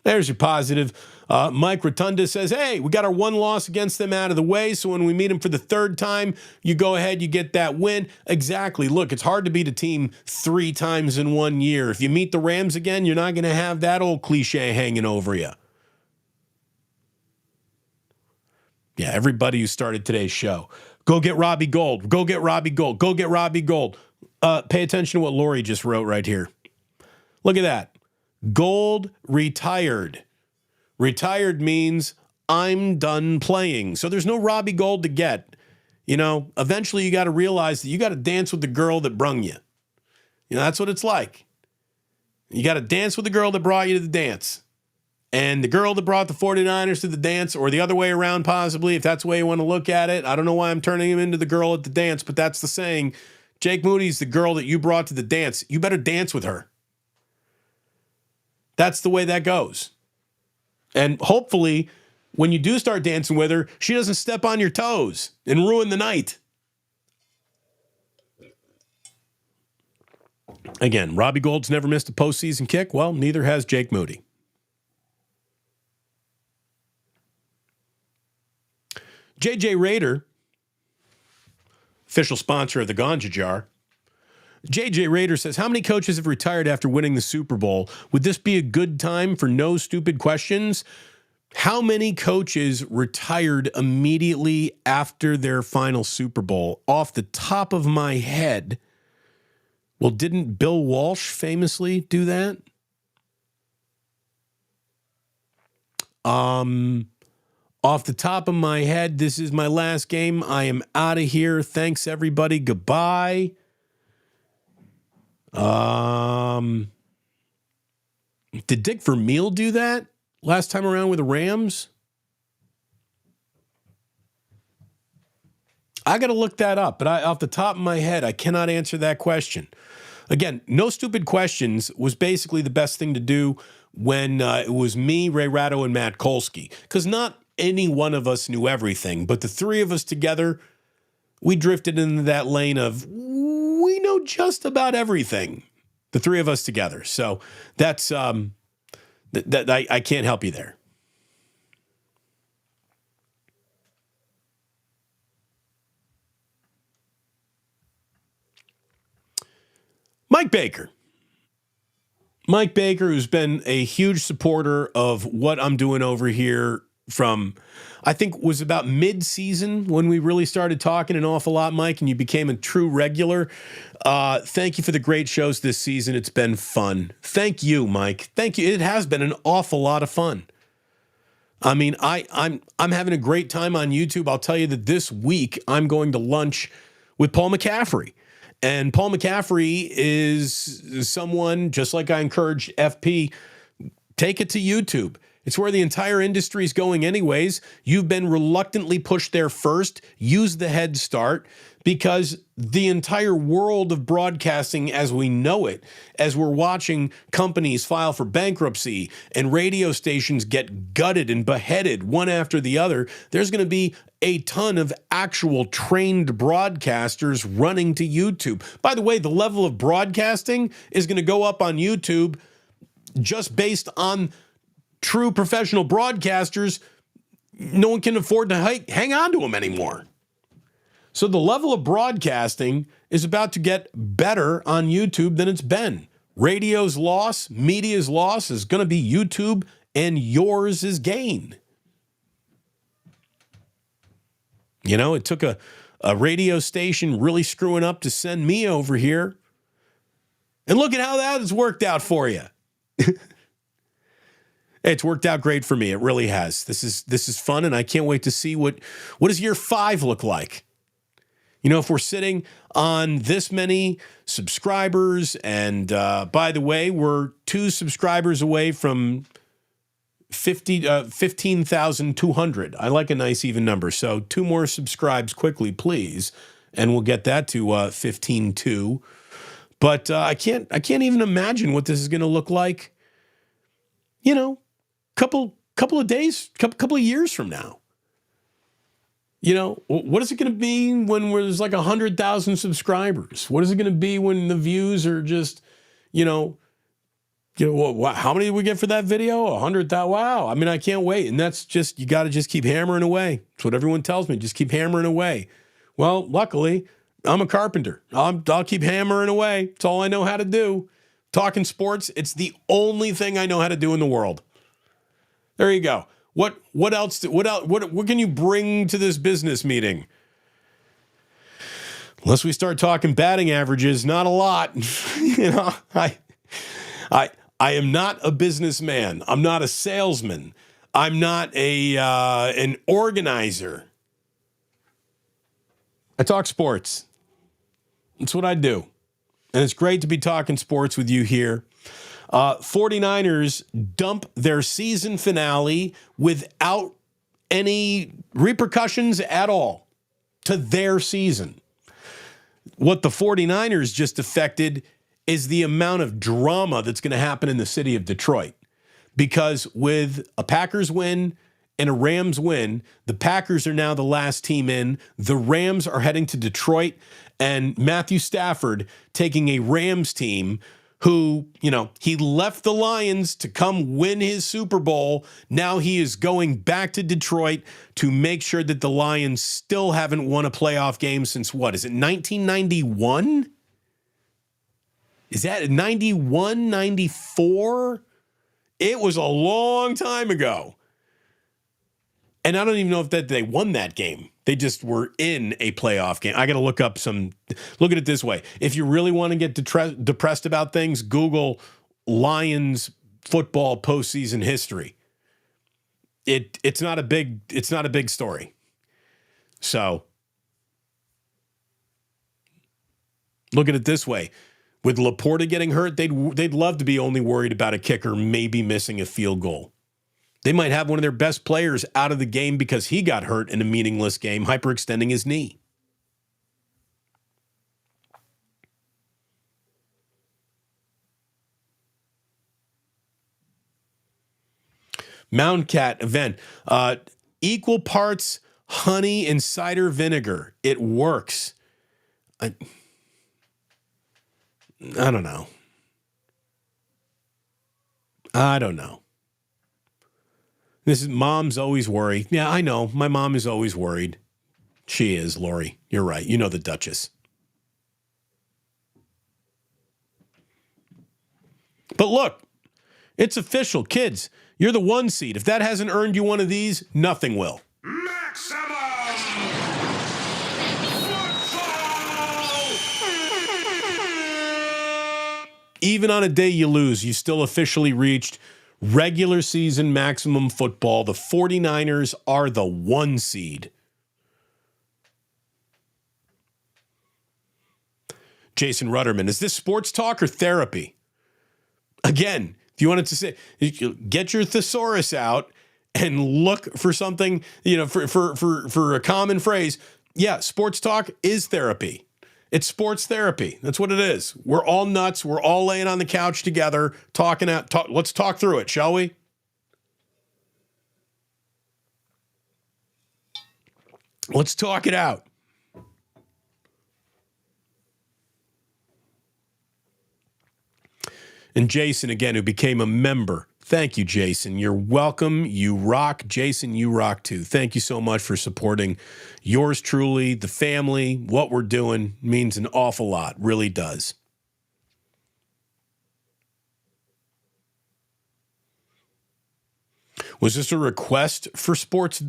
There's your positive. Mike Rotunda says, hey, we got our one loss against them out of the way, so when we meet them for the third time, you go ahead, you get that win. Exactly. Look, it's hard to beat a team 3 times in 1 year. If you meet the Rams again, you're not going to have that old cliche hanging over you. Yeah, everybody who started today's show, go get Robbie Gould. Go get Robbie Gould. Go get Robbie Gould. Pay attention to what Lori just wrote right here. Look at that. Gold retired. Retired means I'm done playing. So there's no Robbie Gould to get. You know, eventually you got to realize that you got to dance with the girl that brung you. You know, that's what it's like. You got to dance with the girl that brought you to the dance. And the girl that brought the 49ers to the dance, or the other way around possibly, if that's the way you want to look at it. I don't know why I'm turning him into the girl at the dance, but that's the saying. Jake Moody's the girl that you brought to the dance. You better dance with her. That's the way that goes. And hopefully, when you do start dancing with her, she doesn't step on your toes and ruin the night. Again, Robbie Gould's never missed a postseason kick. Well, neither has Jake Moody. JJ Rader, official sponsor of the Ganja Jar. JJ Rader says, how many coaches have retired after winning the Super Bowl? Would this be a good time for no stupid questions? How many coaches retired immediately after their final Super Bowl? Off the top of my head, well, didn't Bill Walsh famously do that? Off the top of my head, this is my last game. I am out of here. Thanks, everybody. Goodbye. Did Dick Vermeil do that last time around with the Rams? I got to look that up, but off the top of my head, I cannot answer that question. Again, no stupid questions was basically the best thing to do when it was me, Ray Ratto, and Matt Kolsky, because not any one of us knew everything, but the three of us together, we drifted into that lane of we know just about everything. The three of us together. So that's I can't help you there. Mike Baker, who's been a huge supporter of what I'm doing over here from, I think, was about mid-season when we really started talking an awful lot, Mike, and you became a true regular. Thank you for the great shows this season. It's been fun. Thank you, Mike. Thank you. It has been an awful lot of fun. I mean, I'm having a great time on YouTube. I'll tell you that this week I'm going to lunch with Paul McCaffrey. And Paul McCaffrey is someone, just like I encouraged FP, take it to YouTube. It's where the entire industry is going anyways. You've been reluctantly pushed there first. Use the head start, because the entire world of broadcasting as we know it, as we're watching companies file for bankruptcy and radio stations get gutted and beheaded one after the other, there's going to be a ton of actual trained broadcasters running to YouTube. By the way, the level of broadcasting is going to go up on YouTube just based on true professional broadcasters. No one can afford to hang on to them anymore. So the level of broadcasting is about to get better on YouTube than it's been. Radio's loss, media's loss is going to be YouTube, and yours is gain. You know, it took a radio station really screwing up to send me over here. And look at how that has worked out for you. It's worked out great for me. It really has. This is fun, and I can't wait to see what does year 5 look like. You know, if we're sitting on this many subscribers, and by the way, we're 2 subscribers away from 15,200. I like a nice even number. So 2 more subscribes quickly, please, and we'll get that to 15,200. But I can't even imagine what this is going to look like. You know, couple of days, couple of years from now. You know, what is it going to be when there's like 100,000 subscribers? What is it going to be when the views are just, how many did we get for that video? 100,000. Wow. I mean, I can't wait. And that's just, you got to just keep hammering away. That's what everyone tells me. Just keep hammering away. Well, luckily, I'm a carpenter. I'll keep hammering away. It's all I know how to do. Talking sports, it's the only thing I know how to do in the world. There you go. What else? What can you bring to this business meeting? Unless we start talking batting averages, not a lot. I am not a businessman. I'm not a salesman. I'm not an organizer. I talk sports. That's what I do. And it's great to be talking sports with you here. 49ers dump their season finale without any repercussions at all to their season. What the 49ers just affected is the amount of drama that's going to happen in the city of Detroit. Because with a Packers win and a Rams win, the Packers are now the last team in. The Rams are heading to Detroit, and Matthew Stafford taking a Rams team who, he left the Lions to come win his Super Bowl. Now he is going back to Detroit to make sure that the Lions still haven't won a playoff game since what? Is it 1991? Is that 91, 94? It was a long time ago. And I don't even know if they won that game. They just were in a playoff game. I got to look at it this way. If you really want to get depressed about things, Google Lions football postseason history. it's not a big story. So look at it this way. With Laporta getting hurt, they'd love to be only worried about a kicker maybe missing a field goal. They might have one of their best players out of the game because he got hurt in a meaningless game, hyperextending his knee. Mound Cat event. Equal parts honey and cider vinegar. It works. I don't know. I don't know. This is mom's always worried. Yeah, I know. My mom is always worried. She is, Lori. You're right. You know the Duchess. But look, it's official. Kids, you're the 1 seed. If that hasn't earned you one of these, nothing will. Maximum football! Even on a day you lose, you still officially reached regular season maximum football. The 49ers are the 1 seed. Jason Rudderman, is this sports talk or therapy? Again, if you wanted to say, get your thesaurus out and look for something, for a common phrase. Yeah, sports talk is therapy. It's sports therapy. That's what it is. We're all nuts. We're all laying on the couch together, talking out. Let's talk through it, shall we? Let's talk it out. And Jason, again, who became a member. Thank you, Jason. You're welcome. You rock. Jason, you rock too. Thank you so much for supporting yours truly, the family. What we're doing means an awful lot. Really does. Was this a request for sports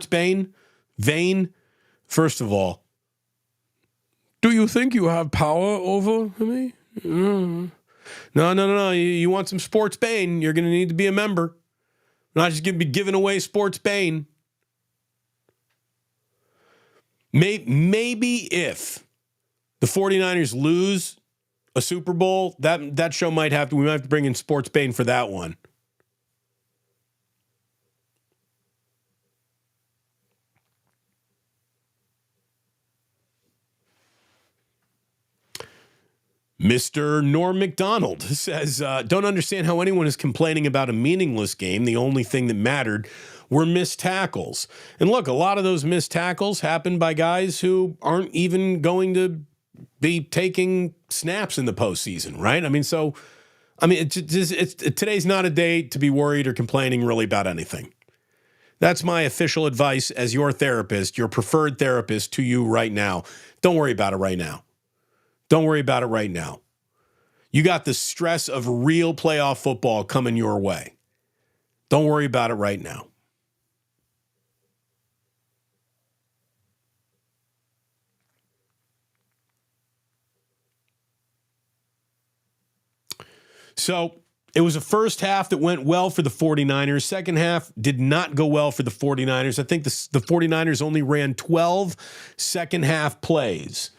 Bane? Vane? First of all, do you think you have power over me? No. You want some sports Bane, you're going to need to be a member. We're not just going to be giving away sports Bane. Maybe if the 49ers lose a Super Bowl, that show we might have to bring in sports Bane for that one. Mr. Norm McDonald says, don't understand how anyone is complaining about a meaningless game. The only thing that mattered were missed tackles. And look, a lot of those missed tackles happened by guys who aren't even going to be taking snaps in the postseason, right? Today's not a day to be worried or complaining really about anything. That's my official advice as your therapist, your preferred therapist to you right now. Don't worry about it right now. Don't worry about it right now. You got the stress of real playoff football coming your way. Don't worry about it right now. So it was a first half that went well for the 49ers. Second half did not go well for the 49ers. I think the 49ers only ran 12 second half plays.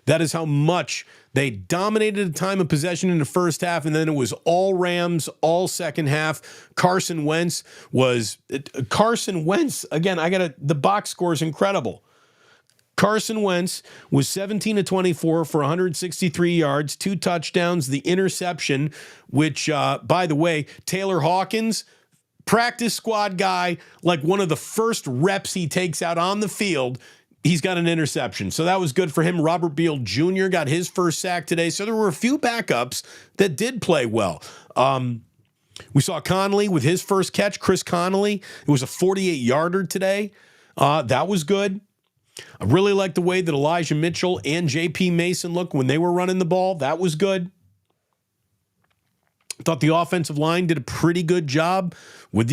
That is how much they dominated the time of possession in the first half, and then it was all Rams, all second half. Carson Wentz, again, the box score is incredible. Carson Wentz was 17 of 24 for 163 yards, 2 touchdowns, the interception, which, by the way, Taylor Hawkins, practice squad guy, like one of the first reps he takes out on the field, he's got an interception. So that was good for him. Robert Beal Jr. got his first sack today. So there were a few backups that did play well. We saw Connolly with his first catch, Chris Connolly. It was a 48-yarder today. That was good. I really like the way that Elijah Mitchell and J.P. Mason looked when they were running the ball. That was good. I thought the offensive line did a pretty good job with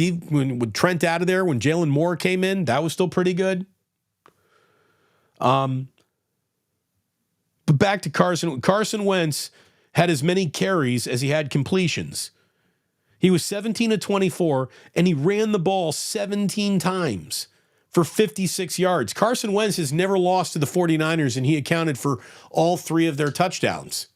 Trent out of there. When Jalen Moore came in, that was still pretty good. But back to Carson. Carson Wentz had as many carries as he had completions. He was 17 of 24, and he ran the ball 17 times for 56 yards. Carson Wentz has never lost to the 49ers, and he accounted for all 3 of their touchdowns.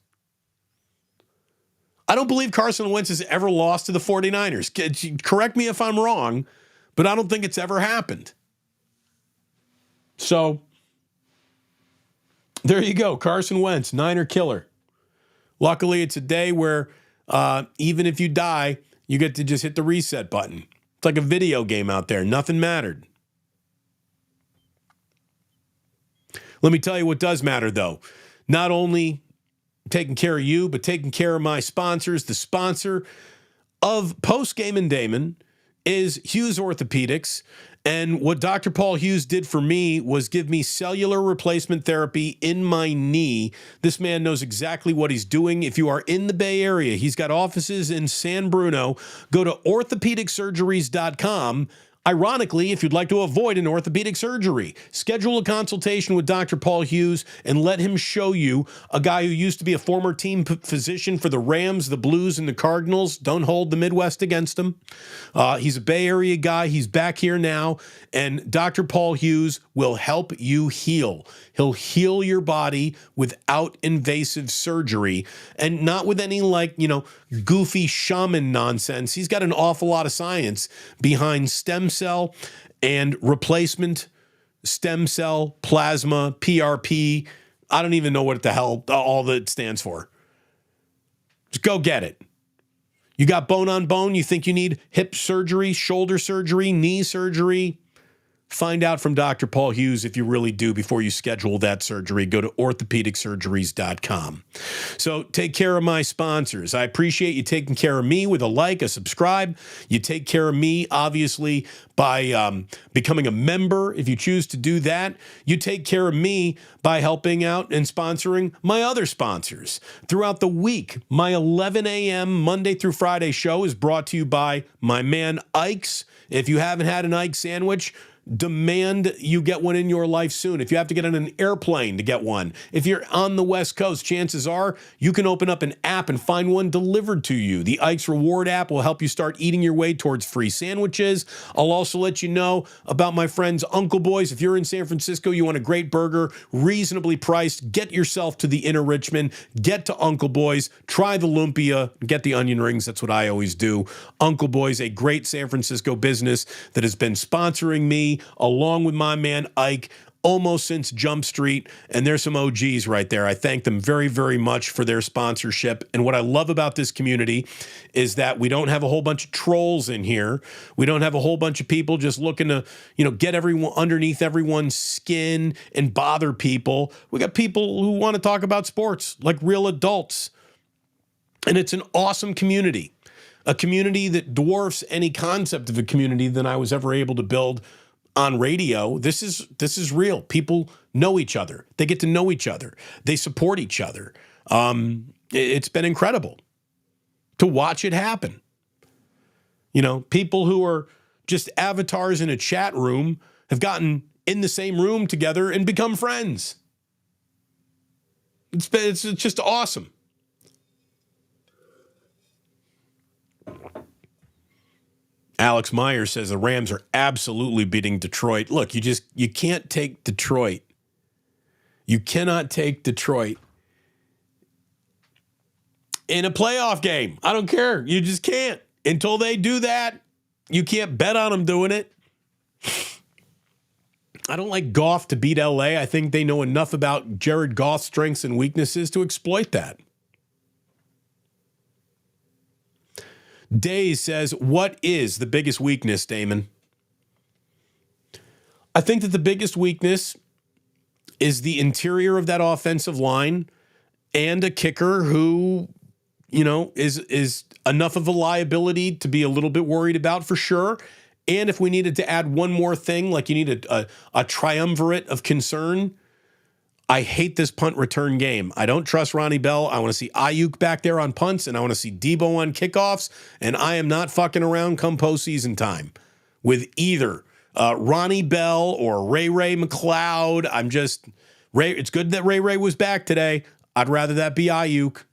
I don't believe Carson Wentz has ever lost to the 49ers. Correct me if I'm wrong, but I don't think it's ever happened. So, there you go. Carson Wentz, Niner killer. Luckily, it's a day where even if you die, you get to just hit the reset button. It's like a video game out there. Nothing mattered. Let me tell you what does matter, though. Not only taking care of you, but taking care of my sponsors. The sponsor of Postgame and Damon is Hughes Orthopedics. And what Dr. Paul Hughes did for me was give me cellular replacement therapy in my knee. This man knows exactly what he's doing. If you are in the Bay Area, he's got offices in San Bruno. Go to orthopedicsurgeries.com. Ironically, if you'd like to avoid an orthopedic surgery, schedule a consultation with Dr. Paul Hughes and let him show you, a guy who used to be a former team physician for the Rams, the Blues, and the Cardinals. Don't hold the Midwest against him. He's a Bay Area guy. He's back here now, and Dr. Paul Hughes will help you heal. He'll heal your body without invasive surgery and not with any goofy shaman nonsense. He's got an awful lot of science behind stem cell and replacement stem cell, plasma, PRP. I don't even know what the hell all that stands for. Just go get it. You got bone on bone. You think you need hip surgery, shoulder surgery, knee surgery. Find out from Dr. Paul Hughes if you really do before you schedule that surgery. Go to orthopedicsurgeries.com. So take care of my sponsors. I appreciate you taking care of me with a like, a subscribe. You take care of me, obviously, by becoming a member if you choose to do that. You take care of me by helping out and sponsoring my other sponsors. Throughout the week, my 11 a.m. Monday through Friday show is brought to you by my man Ike's. If you haven't had an Ike sandwich, demand you get one in your life soon. If you have to get on an airplane to get one, if you're on the West Coast, chances are you can open up an app and find one delivered to you. The Ike's Reward app will help you start eating your way towards free sandwiches. I'll also let you know about my friends Uncle Boys. If you're in San Francisco, you want a great burger, reasonably priced, get yourself to the Inner Richmond, get to Uncle Boys, try the lumpia, get the onion rings. That's what I always do. Uncle Boys, a great San Francisco business that has been sponsoring me along with my man Ike almost since Jump Street, and there's some OGs right there. I thank them very, very much for their sponsorship. And what I love about this community is that we don't have a whole bunch of trolls in here. We don't have a whole bunch of people just looking to, get everyone underneath everyone's skin and bother people. We got people who want to talk about sports like real adults. And it's an awesome community, a community that dwarfs any concept of a community that I was ever able to build on radio. This is real. People know each other. They get to know each other. They support each other. It's been incredible to watch it happen. People who are just avatars in a chat room have gotten in the same room together and become friends. It's just awesome. Alex Meyer says the Rams are absolutely beating Detroit. Look, you can't take Detroit. You cannot take Detroit in a playoff game. I don't care. You just can't. Until they do that, you can't bet on them doing it. I don't like Goff to beat LA. I think they know enough about Jared Goff's strengths and weaknesses to exploit that. Days says, what is the biggest weakness, Damon? I think that the biggest weakness is the interior of that offensive line and a kicker who, is enough of a liability to be a little bit worried about for sure. And if we needed to add one more thing, like you need a triumvirate of concern, I hate this punt return game. I don't trust Ronnie Bell. I want to see Ayuk back there on punts, and I want to see Debo on kickoffs, and I am not fucking around come postseason time with either Ronnie Bell or Ray McLeod. It's good that Ray was back today. I'd rather that be Ayuk.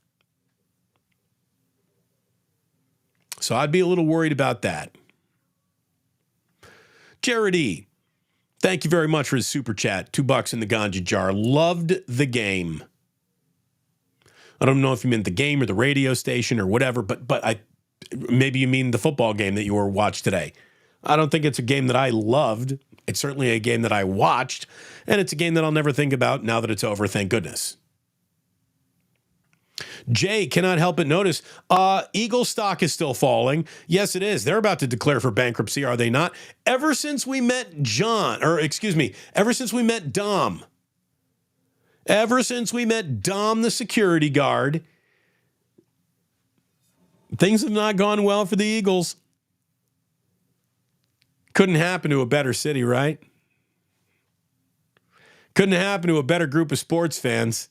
So I'd be a little worried about that. Jared E., thank you very much for his super chat. $2 in the Ganja jar. Loved the game. I don't know if you meant the game or the radio station or whatever, but maybe you mean the football game that you were watched today. I don't think it's a game that I loved. It's certainly a game that I watched, and it's a game that I'll never think about now that it's over, thank goodness. Jay cannot help but notice Eagle stock is still falling. Yes, it is. They're about to declare for bankruptcy, are they not? Ever since we met ever since we met Dom. Ever since we met Dom, the security guard, things have not gone well for the Eagles. Couldn't happen to a better city, right? Couldn't happen to a better group of sports fans.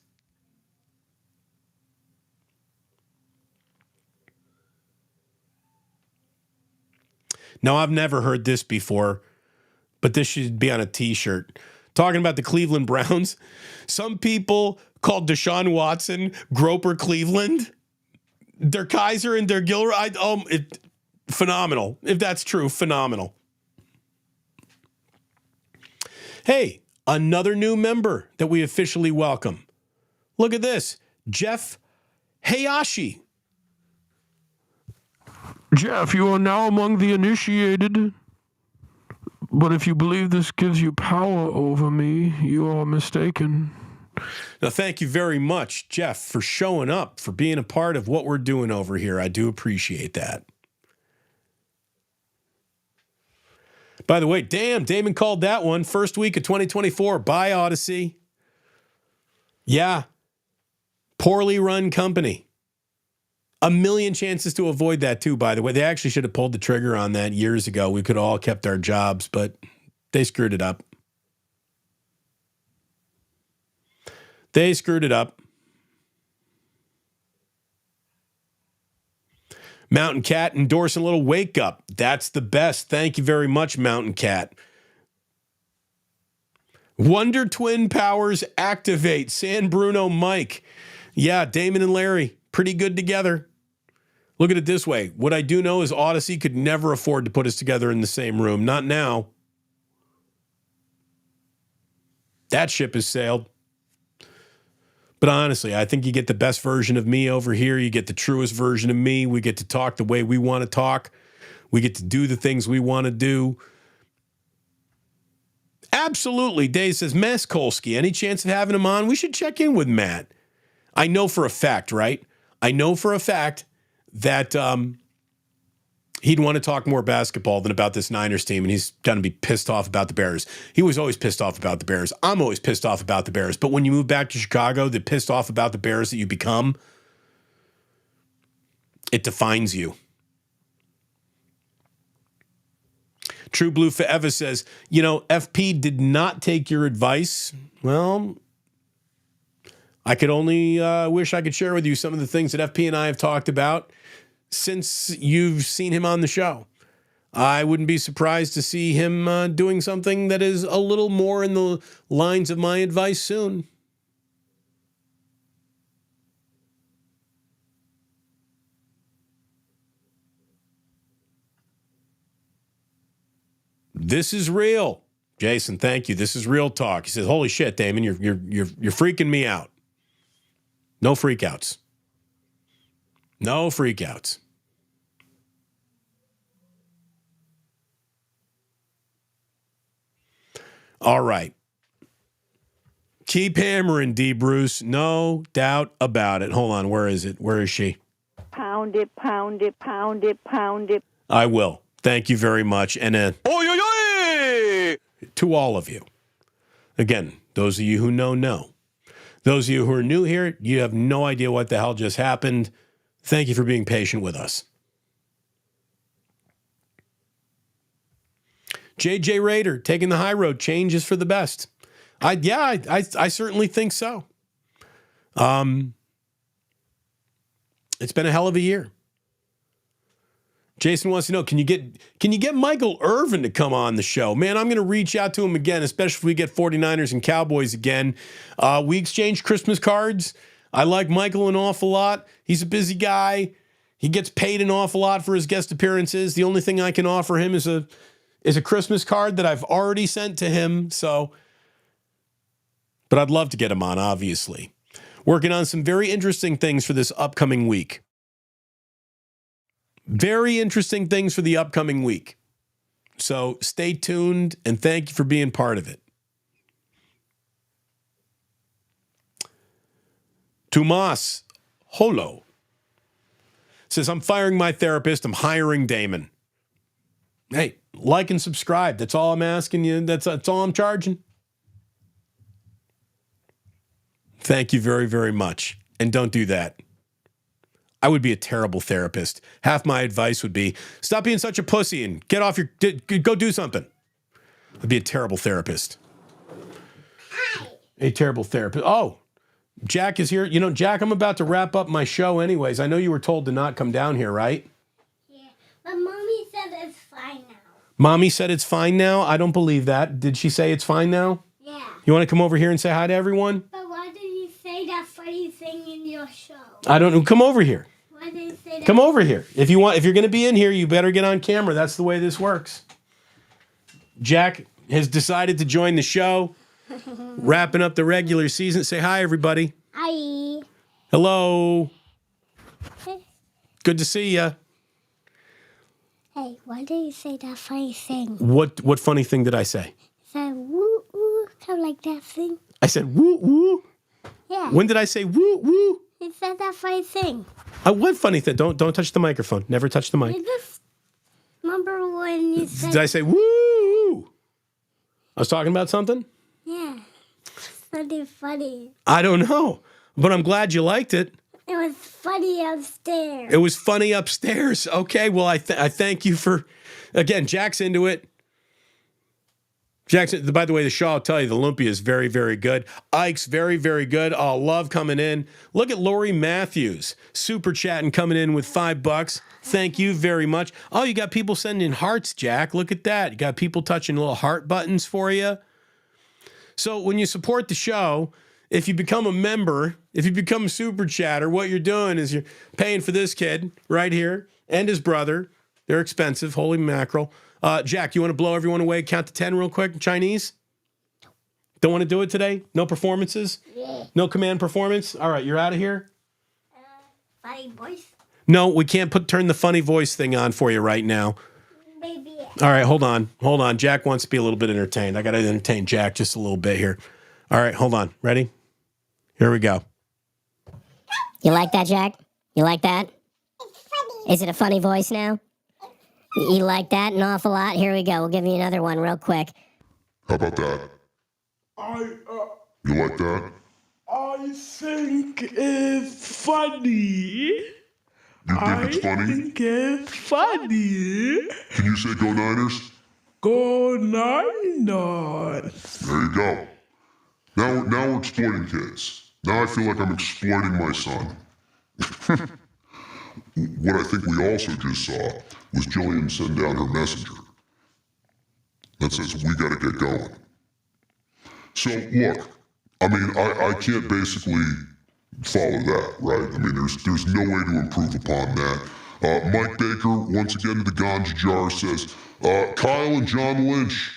Now, I've never heard this before, but this should be on a t-shirt. Talking about the Cleveland Browns, some people called Deshaun Watson Groper Cleveland. Der Kaiser and Der Gilroy. Phenomenal. If that's true, phenomenal. Hey, another new member that we officially welcome. Look at this. Jeff Hayashi. Jeff, you are now among the initiated. But if you believe this gives you power over me, you are mistaken. Now, thank you very much, Jeff, for showing up, for being a part of what we're doing over here. I do appreciate that. By the way, Damon called that one. First week of 2024. Bye, Odyssey. Yeah. Poorly run company. A million chances to avoid that, too, by the way. They actually should have pulled the trigger on that years ago. We could have all kept our jobs, but they screwed it up. They screwed it up. Mountain Cat endorsing a little wake up. That's the best. Thank you very much, Mountain Cat. Wonder Twin powers activate. San Bruno Mike. Yeah, Damon and Larry, pretty good together. Look at it this way. What I do know is Odyssey could never afford to put us together in the same room. Not now. That ship has sailed. But honestly, I think you get the best version of me over here. You get the truest version of me. We get to talk the way we want to talk. We get to do the things we want to do. Absolutely. Dave says, Maskolsky, any chance of having him on? We should check in with Matt. I know for a fact, right? I know for a fact that he'd want to talk more basketball than about this Niners team, and he's going to be pissed off about the Bears. He was always pissed off about the Bears. I'm always pissed off about the Bears. But when you move back to Chicago, the pissed off about the Bears that you become, it defines you. True Blue Forever says, FP did not take your advice. Well, I could only wish I could share with you some of the things that FP and I have talked about since you've seen him on the show. I wouldn't be surprised to see him doing something that is a little more in the lines of my advice soon. This is real. Jason, thank you. This is real talk. He says, holy shit, Damon, you're freaking me out. No freakouts. No freakouts. All right. Keep hammering, D. Bruce. No doubt about it. Hold on. Where is it? Where is she? Pound it, pound it, pound it, pound it. I will. Thank you very much. And to all of you. Again, those of you who know. Those of you who are new here, you have no idea what the hell just happened. Thank you for being patient with us. JJ Raider, taking the high road, change is for the best. I certainly think so. It's been a hell of a year. Jason wants to know, can you get Michael Irvin to come on the show? Man, I'm going to reach out to him again, especially if we get 49ers and Cowboys again. We exchange Christmas cards. I like Michael an awful lot. He's a busy guy. He gets paid an awful lot for his guest appearances. The only thing I can offer him is a Christmas card that I've already sent to him. So, but I'd love to get him on, obviously. Working on some very interesting things for this upcoming week. Very interesting things for the upcoming week. So stay tuned and thank you for being part of it. Tomas Holo says, I'm firing my therapist. I'm hiring Damon. Hey, like and subscribe. That's all I'm asking you. That's all I'm charging. Thank you very, very much. And don't do that. I would be a terrible therapist. Half my advice would be, stop being such a pussy and get off your, go do something. I'd be a terrible therapist. A terrible therapist. Oh, Jack is here. You know, Jack, I'm about to wrap up my show anyways. I know you were told to not come down here, right? Yeah, but Mommy said it's fine now. Mommy said it's fine now? I don't believe that. Did she say it's fine now? Yeah. You want to come over here and say hi to everyone? But why did you say that funny thing in your show? I don't know. Come over here. Why did you say that? Come over here. If you're going to be in here, you better get on camera. That's the way this works. Jack has decided to join the show. Wrapping up the regular season. Say hi, everybody. Hi. Hello. Good to see you. Hey, why did you say that funny thing? What funny thing did I say? You said woo woo, kind of like that thing. I said woo woo. Yeah. When did I say woo woo? You said that funny thing. What funny thing? Don't touch the microphone. Never touch the mic. You just remember when you said. Did I say woo? I was talking about something? Yeah. Something funny. I don't know, but I'm glad you liked it. It was funny upstairs. It was funny upstairs. Okay, well, I thank you for, again, Jack's into it. Jackson, by the way, the show, I'll tell you, the Lumpia is very, very good. Ike's very, very good. Oh, love coming in. Look at Lori Matthews, super chatting, coming in with $5. Thank you very much. Oh, you got people sending hearts, Jack. Look at that. You got people touching little heart buttons for you. So when you support the show, if you become a member, if you become a super chatter, what you're doing is you're paying for this kid right here and his brother. They're expensive. Holy mackerel. Jack, you want to blow everyone away? Count to 10 real quick. Chinese? Don't want to do it today? No performances? Yeah. No command performance? All right, you're out of here? Funny voice. No, we can't turn the funny voice thing on for you right now. Maybe. All right, hold on. Jack wants to be a little bit entertained. I got to entertain Jack just a little bit here. All right, hold on. Ready? Here we go. You like that, Jack? You like that? It's funny. Is it a funny voice now? You like that an awful lot? Here we go. We'll give you another one real quick. How about that? You like that? I think it's funny. You think it's funny? think it's funny. Can you say go Niners? Go Niners. There you go. Now we're exploiting kids. Now I feel like I'm exploiting my son. What I think we also just saw was Jillian send down her messenger that says we got to get going. So look, I mean, I can't basically follow that, right? I mean, there's no way to improve upon that. Mike Baker, once again to the ganja jar, says, Kyle and John Lynch,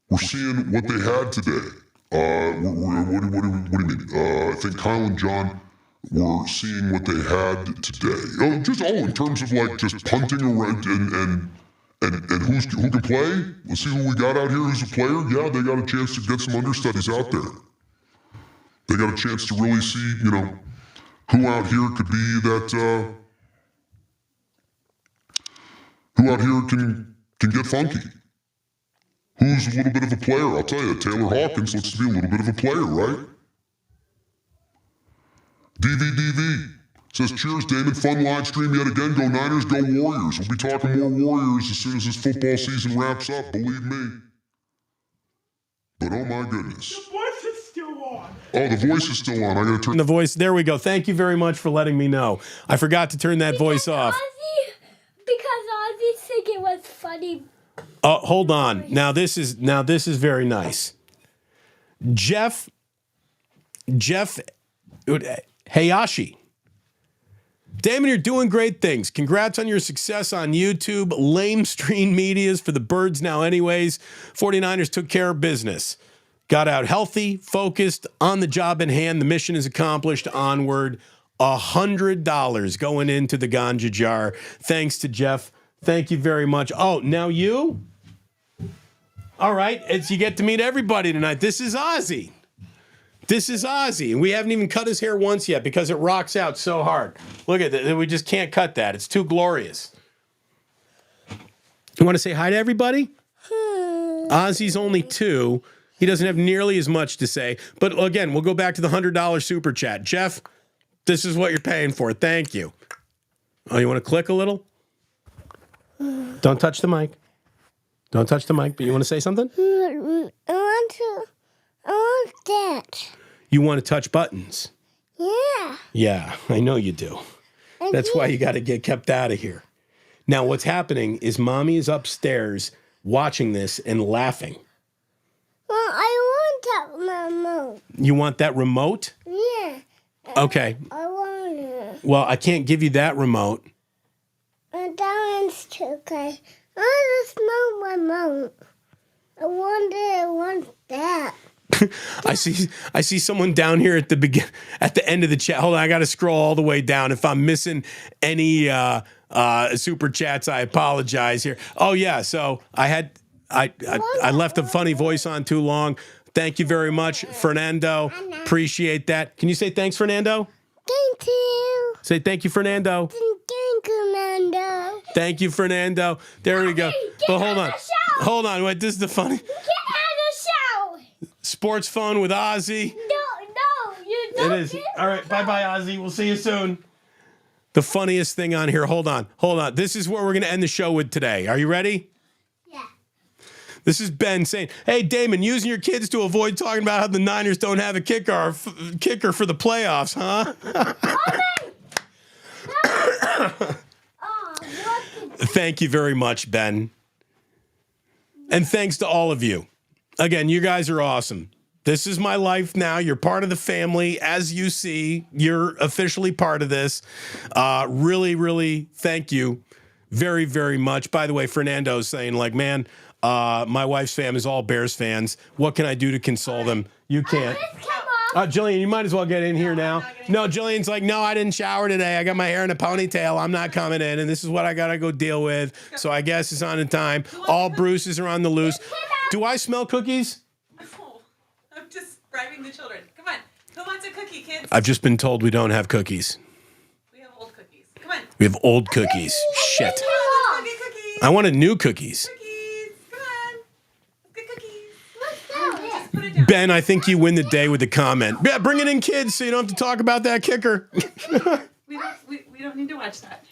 we're seeing what they had today. What do you mean? I think Kyle and John were seeing what they had today. Just in terms of like just punting around and who can play. Let's see who we got out here who's a player. Yeah, they got a chance to get some understudies out there. They got a chance to really see, who out here could be that, who out here can get funky. Who's a little bit of a player? I'll tell you, Taylor Hawkins looks to be a little bit of a player, right? DVDV says, cheers, Damon. Fun live stream yet again. Go Niners, go Warriors. We'll be talking more Warriors as soon as this football season wraps up, believe me. But oh my goodness. The voice is still on. Oh, the voice is still on. I gotta turn The voice. There we go. Thank you very much for letting me know. I forgot to turn that voice off. Because Ozzy think it was funny. Hold on. Now this is very nice. Jeff Hayashi Damon, you're doing great things. Congrats on your success on YouTube. Lame stream medias for the birds now anyways. 49ers took care of business. Got out healthy, focused, on the job in hand. The mission is accomplished. Onward. $100 going into the ganja jar. Thanks to Jeff. Thank you very much. Oh, now you? All right. You get to meet everybody tonight. This is Ozzy. And we haven't even cut his hair once yet because it rocks out so hard. Look at that. We just can't cut that. It's too glorious. You want to say hi to everybody? Ozzy's only 2. He doesn't have nearly as much to say. But again, we'll go back to the $100 super chat. Jeff, this is what you're paying for. Thank you. Oh, you want to click a little? Don't touch the mic. Don't touch the mic, but you want to say something? I want that. You want to touch buttons? Yeah. Yeah, I know you do. That's why you got to get kept out of here. Now, what's happening is Mommy is upstairs watching this and laughing. Well, I want that remote. You want that remote? Yeah. Okay. I want it. Well, I can't give you that remote. That one's too okay. I want a small remote. I want that. I see someone down here at the end of the chat. Hold on, I got to scroll all the way down. If I'm missing any super chats, I apologize here. Oh yeah, so I left a funny voice on too long. Thank you very much, Fernando. Appreciate that. Can you say thanks, Fernando? Thank you. Say thank you, Fernando. Thank you, Nando. Thank you, Fernando. There we go. But hold on. Wait, this is the funny. You can't have a shower. Sports phone with Ozzy. No, you don't. It is. All right, bye-bye, Ozzy. We'll see you soon. The funniest thing on here. Hold on. This is what we're going to end the show with today. Are you ready? Yeah. This is Ben saying, hey, Damon, using your kids to avoid talking about how the Niners don't have a kicker for the playoffs, huh? Thank you very much, Ben. And thanks to all of you. Again, you guys are awesome. This is my life now. You're part of the family. As you see, you're officially part of this. Really, really thank you very, very much. By the way, Fernando's saying, like, man, my wife's fam is all Bears fans. What can I do to console them? You can't. Jillian, you might as well get in here now. No, Jillian's like, no, I didn't shower today. I got my hair in a ponytail. I'm not coming in, and this is what I got to go deal with. So I guess it's on in time. All Bruces are on the loose. Do I smell cookies? No, I'm just bribing the children. Come on. Who wants a cookie, kids? I've just been told we don't have cookies. We have old cookies. Come on. We have old cookies. Shit. Let's go get cookies. I wanted new cookies. Cookies. Come on. Let's get cookies. Let's Put it down. Ben, I think you win the day with the comment. Yeah, bring it in, kids, so you don't have to talk about that kicker. We don't need to watch that.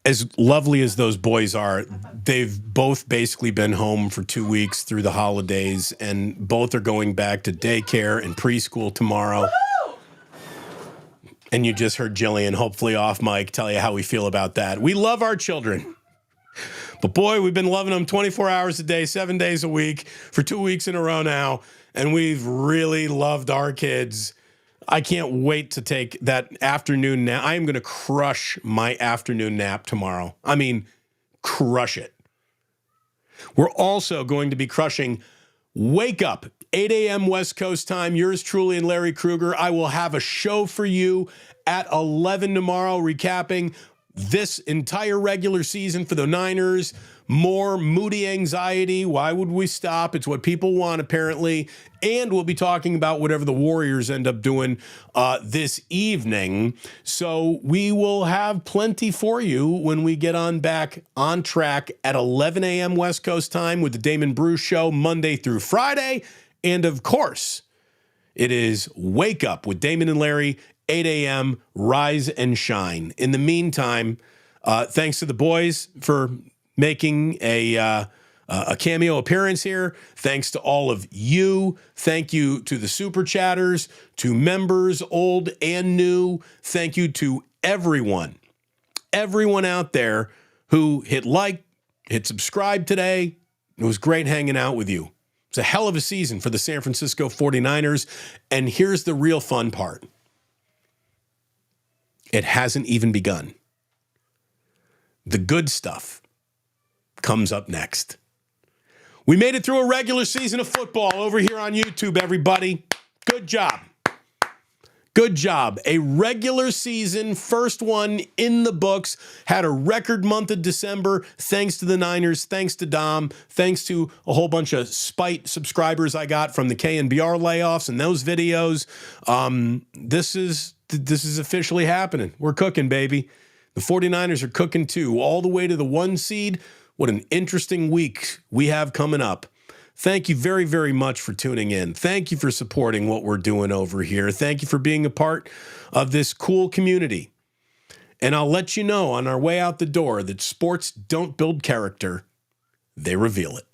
As lovely as those boys are, they've both basically been home for 2 weeks through the holidays, and both are going back to daycare and preschool tomorrow. Woo-hoo! And you just heard Jillian, hopefully off mic, tell you how we feel about that. We love our children. But boy, we've been loving them 24 hours a day, 7 days a week for 2 weeks in a row now. And we've really loved our kids. I can't wait to take that afternoon nap. I am going to crush my afternoon nap tomorrow. I mean, crush it. We're also going to be crushing Wake Up, 8 a.m. West Coast time. Yours truly and Larry Krueger. I will have a show for you at 11 tomorrow, recapping this entire regular season for the Niners. More moody anxiety. Why would we stop? It's what people want, apparently. And we'll be talking about whatever the Warriors end up doing this evening. So we will have plenty for you when we get on back on track at 11 a.m. West Coast time with the Damon Bruce Show, Monday through Friday. And of course, it is Wake Up with Damon and Larry, 8 a.m., rise and shine. In the meantime, thanks to the boys for making a cameo appearance here. Thanks to all of you. Thank you to the super chatters, to members, old and new. Thank you to everyone out there who hit like, hit subscribe today. It was great hanging out with you. It's a hell of a season for the San Francisco 49ers. And here's the real fun part. It hasn't even begun. The good stuff comes up next. We made it through a regular season of football over here on YouTube, everybody. Good job. Good job. A regular season, first one in the books. Had a record month of December, thanks to the Niners, thanks to Dom, thanks to a whole bunch of spite subscribers I got from the KNBR layoffs and those videos. This is officially happening. We're cooking, baby. The 49ers are cooking too, all the way to the 1 seed. What an interesting week we have coming up. Thank you very, very much for tuning in. Thank you for supporting what we're doing over here. Thank you for being a part of this cool community. And I'll let you know on our way out the door that sports don't build character, they reveal it.